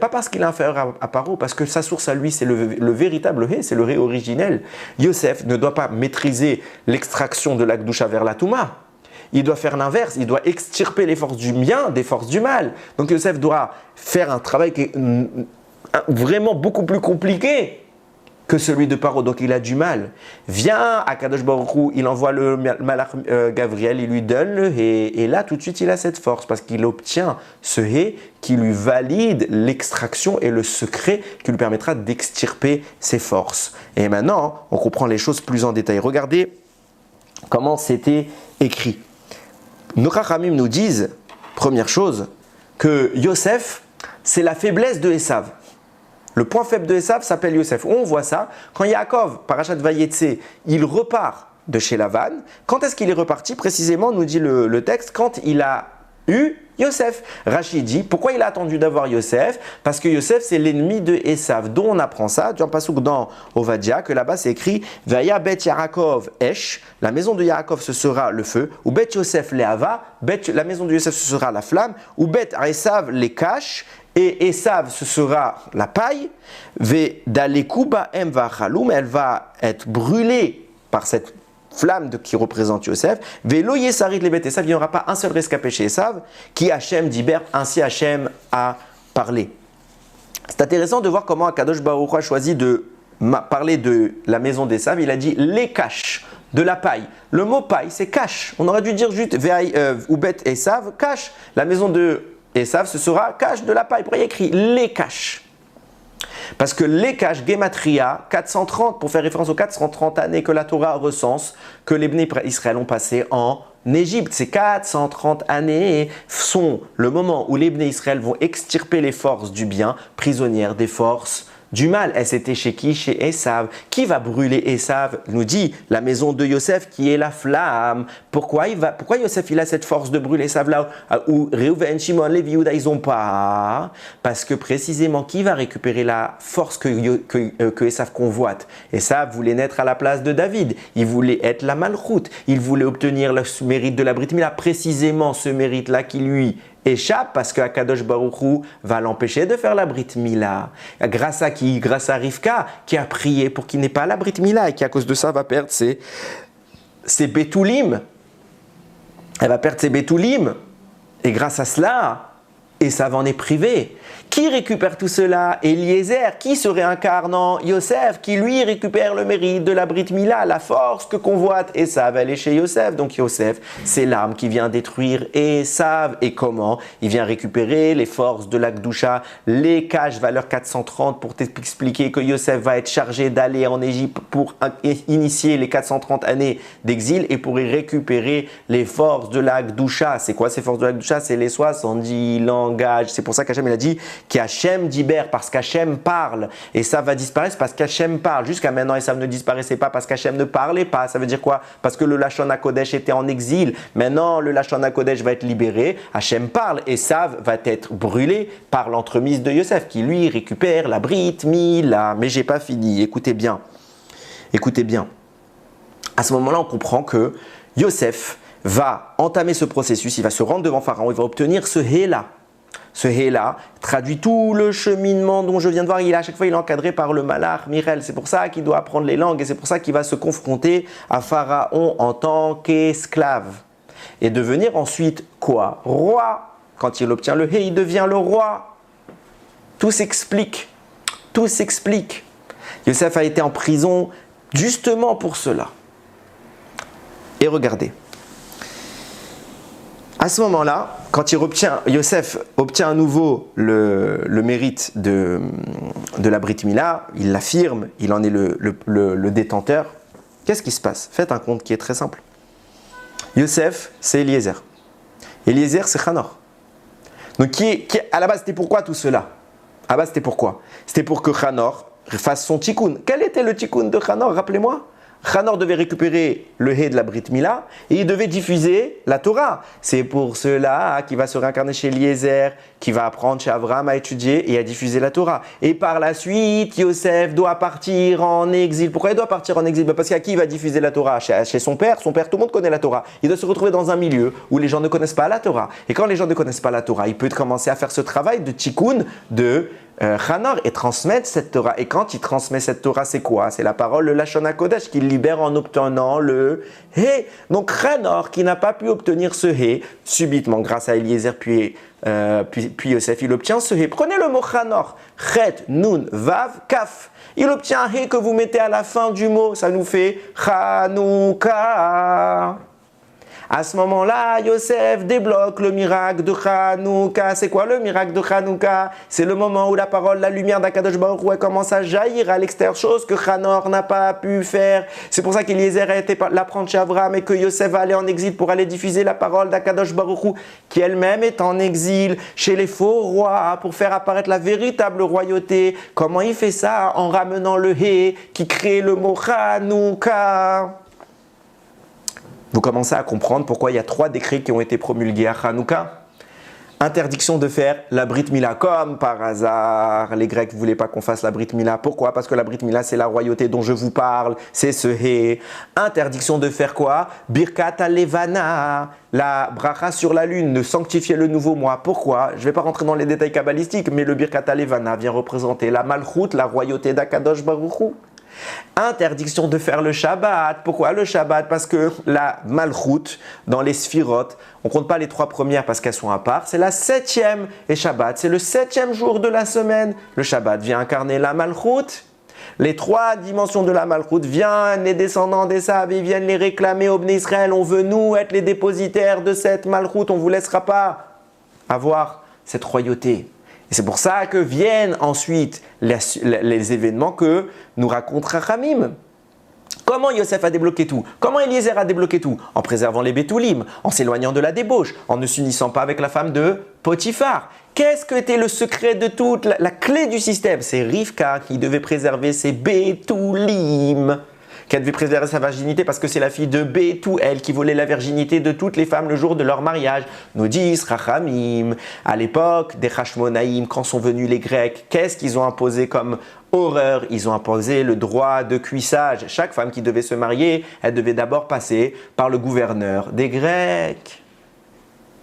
est inférieur à Paro, parce que sa source à lui, c'est le véritable Hé, c'est le Hé originel. Yosef ne doit pas maîtriser l'extraction de l'Akdoucha vers la Touma. Il doit faire l'inverse, il doit extirper les forces du bien des forces du mal. Donc Yosef doit faire un travail qui est vraiment beaucoup plus compliqué que celui de Paro, donc il a du mal. Vient à Kadosh Baruch Hu, il envoie le Malach Gabriel, il lui donne le Hé, et là tout de suite il a cette force parce qu'il obtient ce Hé qui lui valide l'extraction et le secret qui lui permettra d'extirper ses forces. Et maintenant, on comprend les choses plus en détail. Regardez comment c'était écrit. Nos Chachamim nous disent, première chose, que Yosef, c'est la faiblesse de Esav. Le point faible de Esav s'appelle Yosef. On voit ça quand Yaakov, Parashat Vayetse, il repart de chez Lavan. Quand est-ce qu'il est reparti? Précisément, nous dit le texte, quand il a eu Yosef. Rachid dit, pourquoi il a attendu d'avoir Yosef? Parce que Yosef, c'est l'ennemi de Esav. Dont on apprend ça, du Passouk dans Ovadia, que là-bas c'est écrit, Vaya bet Yaakov Esh, la maison de Yaakov ce sera le feu, ou bet Yosef Leava, la maison de Yosef ce sera la flamme, ou bet Esav les cache, et Esav ce sera la paille, Ve dalekuba em vachaloum, elle va être brûlée par cette flamme qui représente Yosef. Velo yesarit lebet Esav, il n'y aura pas un seul rescapé chez Esav, qui Hachem d'Iber, ainsi Hachem a parlé. C'est intéressant de voir comment Akadosh Baruch Hu a choisi de parler de la maison d'Esav. Il a dit les caches de la paille. Le mot paille, c'est cache. On aurait dû dire juste Ubet Esav, cache. La maison de Esav, ce sera cache de la paille. Pourquoi il y a écrit les caches? Parce que les caches, Gematria, 430, pour faire référence aux 430 années que la Torah recense, que les Bnei Israël ont passé en Égypte. Ces 430 années sont le moment où les Bnei Israël vont extirper les forces du bien, prisonnières des forces du mal. Et c'était chez qui? Chez Esav. Qui va brûler Esav? Nous dit la maison de Yosef qui est la flamme. Pourquoi Yosef il a cette force de brûler Esav là où Reuven, Shimon, Lévi, Yehuda ils n'ont pas? Parce que précisément qui va récupérer la force que Esav convoite? Esav voulait naître à la place de David. Il voulait être la Malchut. Il voulait obtenir le mérite de la Brit Mila. Précisément ce mérite là qui lui échappe parce que Akadosh Baruch Hu va l'empêcher de faire la Brit Mila. Grâce à qui? Grâce à Rivka qui a prié pour qu'il n'ait pas la Brit Mila et qui à cause de ça va perdre ses Betoulim. Elle va perdre ses Betoulim et grâce à cela, Esav en est privé. Qui récupère tout cela? Eliezer, qui se réincarne en Yosef, qui lui récupère le mérite de la Brit Mila, la force que convoite Esav, elle est chez Yosef. Donc Yosef, c'est l'arme qui vient détruire Esav. Et comment? Il vient récupérer les forces de la Gdusha, les caches valeur 430 pour t'expliquer que Yosef va être chargé d'aller en Égypte pour initier les 430 années d'exil et pour y récupérer les forces de la Gdusha. C'est quoi ces forces de la Gdusha? C'est les 70 langages. C'est pour ça qu'Hachem il a dit qu'Hachem diber, parce qu'Hachem parle. Et ça va disparaître parce qu'Hachem parle. Jusqu'à maintenant, Esav ne disparaissait pas parce qu'Hachem ne parlait pas. Ça veut dire quoi? Parce que le Lashon HaKodesh était en exil. Maintenant, le Lashon HaKodesh va être libéré. Hachem parle. Esav va être brûlé par l'entremise de Yosef qui lui récupère la Brit Mila. Mais j'ai pas fini. Écoutez bien. Écoutez bien. À ce moment-là, on comprend que Yosef va entamer ce processus. Il va se rendre devant Pharaon. Il va obtenir ce hé-là. Ce hé-là traduit tout le cheminement dont je viens de voir. À chaque fois, il est encadré par le malach Mirel. C'est pour ça qu'il doit apprendre les langues et c'est pour ça qu'il va se confronter à Pharaon en tant qu'esclave. Et devenir ensuite quoi? Roi. Quand il obtient le hé, il devient le roi. Tout s'explique. Tout s'explique. Yosef a été en prison justement pour cela. Et regardez. À ce moment-là, quand Yosef obtient à nouveau le mérite de la Brit Mila, il l'affirme, il en est le détenteur. Qu'est-ce qui se passe? Faites un compte qui est très simple. Yosef, c'est Eliezer. Eliezer, c'est Hanor. Donc, à la base, c'était pourquoi tout cela? À la base, c'était pourquoi? C'était pour que Hanor fasse son tikkun. Quel était le tikkun de Hanor? Rappelez-moi. Hanor devait récupérer le hé de la Brit Mila et il devait diffuser la Torah. C'est pour cela qu'il va se réincarner chez Eliezer, qui va apprendre chez Abraham à étudier et à diffuser la Torah. Et par la suite, Yosef doit partir en exil. Pourquoi il doit partir en exil? Parce qu'à qui il va diffuser la Torah? Chez son père. Son père, tout le monde connaît la Torah. Il doit se retrouver dans un milieu où les gens ne connaissent pas la Torah. Et quand les gens ne connaissent pas la Torah, il peut commencer à faire ce travail de tikkun, de Hanor et transmettre cette Torah. Et quand il transmet cette Torah, c'est quoi? C'est la parole, le Lashon HaKodesh qu'il libère en obtenant le hé. Donc Hanor, qui n'a pas pu obtenir ce hé, subitement, grâce à Eliezer puis Yosef, il obtient ce hé. Prenez le mot Hanor. Chet, Nun, Vav, Kaf. Il obtient un hé que vous mettez à la fin du mot. Ça nous fait Chanukah. À ce moment-là, Yosef débloque le miracle de Hanouka. C'est quoi le miracle de Hanouka? C'est le moment où la parole, la lumière d'Akadosh Baruch Hu commence à jaillir à l'extérieur, chose que Hanor n'a pas pu faire. C'est pour ça qu'Eliezer a été l'apprendre chez Abraham et que Yosef va aller en exil pour aller diffuser la parole d'Akadosh Baruch Hu, qui elle-même est en exil chez les faux rois pour faire apparaître la véritable royauté. Comment il fait ça? En ramenant le hé qui crée le mot Hanouka. Vous commencez à comprendre pourquoi il y a 3 décrets qui ont été promulgués à Hanouka. Interdiction de faire la Brit Mila, comme par hasard. Les Grecs ne voulaient pas qu'on fasse la Brit Mila. Pourquoi? Parce que la Brit Mila, c'est la royauté dont je vous parle. C'est ce hé. Interdiction de faire quoi? Birkat Alevana, la bracha sur la lune, de sanctifier le nouveau mois. Pourquoi? Je ne vais pas rentrer dans les détails kabbalistiques, mais le Birkat Alevana vient représenter la Malchut, la royauté d'Akadosh Baruch Hu. Interdiction de faire le Shabbat. Pourquoi le Shabbat? Parce que la Malchut, dans les Sphirot, on ne compte pas les 3 premières parce qu'elles sont à part. C'est la 7e. Et Shabbat, c'est le 7e jour de la semaine. Le Shabbat vient incarner la Malchut. Les 3 dimensions de la Malchut viennent, les descendants des Sables, ils viennent les réclamer au Bnei Israël. On veut nous être les dépositaires de cette Malchut. On ne vous laissera pas avoir cette royauté. Et c'est pour ça que viennent ensuite les événements que nous raconte Rachamim. Comment Yosef a débloqué tout? Comment Eliezer a débloqué tout? En préservant les Bétoulim, en s'éloignant de la débauche, en ne s'unissant pas avec la femme de Potiphar. Qu'est-ce que était le secret de toute la clé du système? C'est Rivka qui devait préserver ses Bétoulim. Qu'elle devait préserver sa virginité parce que c'est la fille de Bétouel qui volait la virginité de toutes les femmes le jour de leur mariage. Nous disent Rachamim, à l'époque des Hashmonaïm, quand sont venus les Grecs, qu'est-ce qu'ils ont imposé comme horreur? Ils ont imposé le droit de cuissage. Chaque femme qui devait se marier, elle devait d'abord passer par le gouverneur des Grecs.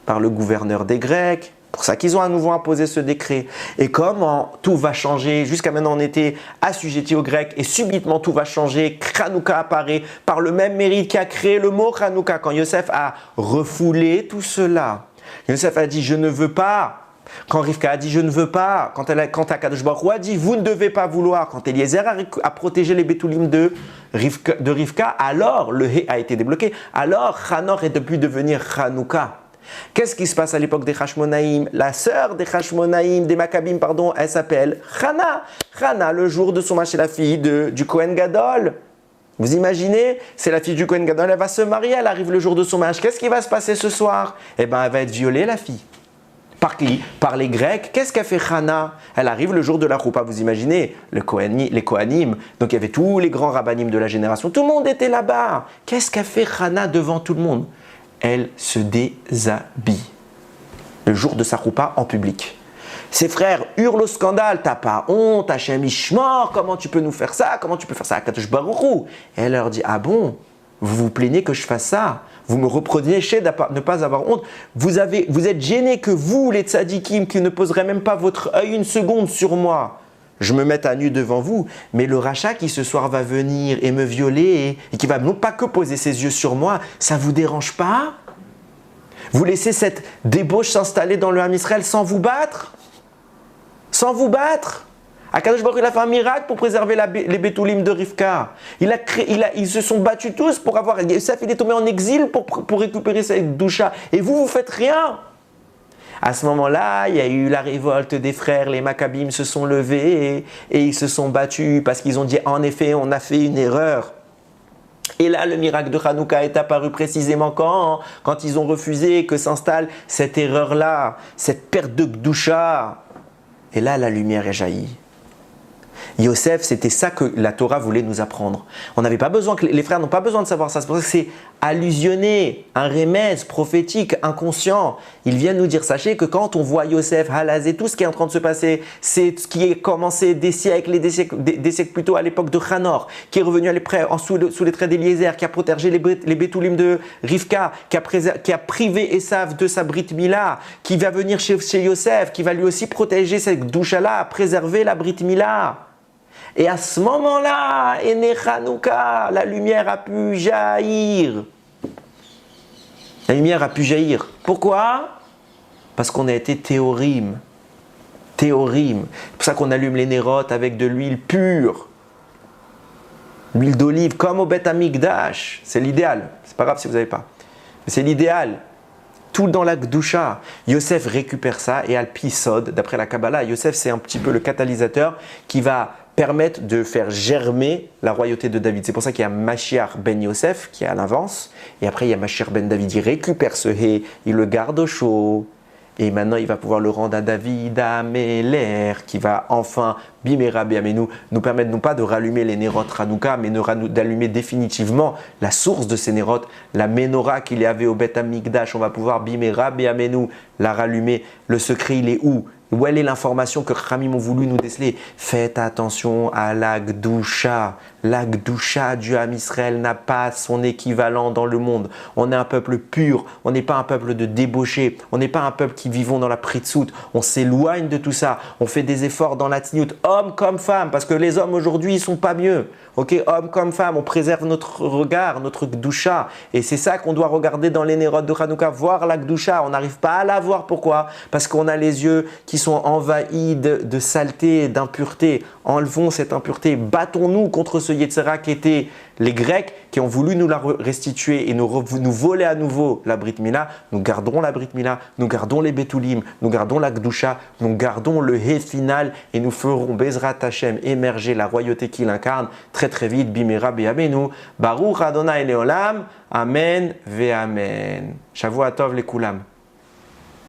Par le gouverneur des Grecs. C'est pour ça qu'ils ont à nouveau imposé ce décret. Et comment tout va changer? Jusqu'à maintenant, on était assujettis aux Grecs et subitement tout va changer. Hanouka apparaît par le même mérite qui a créé le mot Hanouka. Quand Yosef a refoulé tout cela, Yosef a dit « Je ne veux pas Quand Rivka a dit je ne veux pas, quand Akadosh Baruch Hu a dit vous ne devez pas vouloir, quand Eliezer a protégé les Betoulim de Rivka, alors le He a été débloqué, alors Hanor est pu devenir Hanouka. Qu'est-ce qui se passe à l'époque des Hashmonaïm? La sœur des Hashmonaïm, des Maccabim, pardon, elle s'appelle Hana. Hana, le jour de son mariage, c'est la fille du Kohen Gadol. Vous imaginez, c'est la fille du Kohen Gadol, elle va se marier, elle arrive le jour de son mariage. Qu'est-ce qui va se passer ce soir? Eh bien, elle va être violée, la fille. Par qui? Par les Grecs. Qu'est-ce qu'a fait Hana? Elle arrive le jour de la Choupa, vous imaginez, les Kohanim. Donc il y avait tous les grands rabbanim de la génération. Tout le monde était là-bas. Qu'est-ce qu'a fait Hana devant tout le monde? Elle se déshabille. Le jour de sa Choupa en public. Ses frères hurlent au scandale. T'as pas honte, Hachem Ishmor, comment tu peux nous faire ça? Comment tu peux faire ça à Kadosh Baruch Hu? Et elle leur dit, ah bon? Vous vous plaignez que je fasse ça? Vous me reprenez chez de ne pas avoir honte. Vous êtes gênés que vous, les tzadikim, qui ne poserez même pas votre œil une seconde sur moi, je me mette à nu devant vous. Mais le rachat qui ce soir va venir et me violer et qui va non pas que poser ses yeux sur moi, ça ne vous dérange pas? Vous laissez cette débauche s'installer dans le Ham Israël sans vous battre? Sans vous battre? Akadosh Baruch Hu, il a fait un miracle pour préserver les Betoulim de Rivka. Ils se sont battus tous pour avoir... Yosef, il est tombé en exil pour récupérer cette doucha. Et vous faites rien. À ce moment-là, il y a eu la révolte des frères. Les Maccabim se sont levés et ils se sont battus parce qu'ils ont dit, en effet, on a fait une erreur. Et là, le miracle de Hanouka est apparu précisément quand ils ont refusé que s'installe cette erreur-là, cette perte de doucha. Et là, la lumière est jaillie. Yosef, c'était ça que la Torah voulait nous apprendre. On n'avait pas besoin, les frères n'ont pas besoin de savoir ça. C'est pour ça que c'est allusionné, un remède prophétique, inconscient. Ils viennent nous dire, sachez que quand on voit Yosef, Halazé, tout ce qui est en train de se passer, c'est ce qui est commencé des siècles plus tôt à l'époque de Hanor, qui est revenu sous les traits d'Eliezer, qui a protégé les Betoulim de Rivka, qui a privé Esav de sa Brit Mila, qui va venir chez Yosef, qui va lui aussi protéger cette doucha-là, préserver la Brit Mila. Et à ce moment-là, Ene Hanouka, la lumière a pu jaillir. La lumière a pu jaillir. Pourquoi? Parce qu'on a été théorim. Théorim. C'est pour ça qu'on allume les nérotes avec de l'huile pure. L'huile d'olive, comme au Beth Amikdash. C'est l'idéal. C'est pas grave si vous n'avez pas. Mais c'est l'idéal. Tout dans la Gdusha. Yosef récupère ça et Al-Pisod, d'après la Kabbalah, Yosef c'est un petit peu le catalyseur qui va permettre de faire germer la royauté de David. C'est pour ça qu'il y a Mashiach ben Yosef qui est à l'avance et après il y a Mashiach ben David. Il récupère ce hé, il le garde au chaud et maintenant il va pouvoir le rendre à David Améler qui va enfin Bimera Biamenu nous permettre non pas de rallumer les nérotes Hanouka mais d'allumer définitivement la source de ces nérotes, la menorah qu'il y avait au Beth Amikdash. On va pouvoir Bimera Biamenu la rallumer. Le secret il est où? Où est l'information que Khamim ont voulu nous déceler? Faites attention à la Gdusha. La Gdusha du Ham Israël n'a pas son équivalent dans le monde. On est un peuple pur, on n'est pas un peuple de débauchés, on n'est pas un peuple qui vivons dans la pritsout. On s'éloigne de tout ça, on fait des efforts dans la tzniut, hommes comme femmes, parce que les hommes aujourd'hui ils sont pas mieux. Ok, hommes comme femmes, on préserve notre regard, notre Gdusha. Et c'est ça qu'on doit regarder dans les nérotes de Hanouka, voir la Gdusha. On n'arrive pas à la voir, pourquoi? Parce qu'on a les yeux qui sont envahis de saleté, d'impureté. Enlevons cette impureté, battons-nous contre ce Yetzera qui étaient les Grecs qui ont voulu nous la restituer et nous voler à nouveau la Brit Mila. Nous gardons la Brit Mila, nous gardons les Betoulim, nous gardons la Gdusha, nous gardons le He final et nous ferons Bezrat Hashem émerger la royauté qu'il incarne très très vite. Bimera Biamenu, Baruch Adonai Leolam, Amen ve Amen. Shavua Tov le Kulam.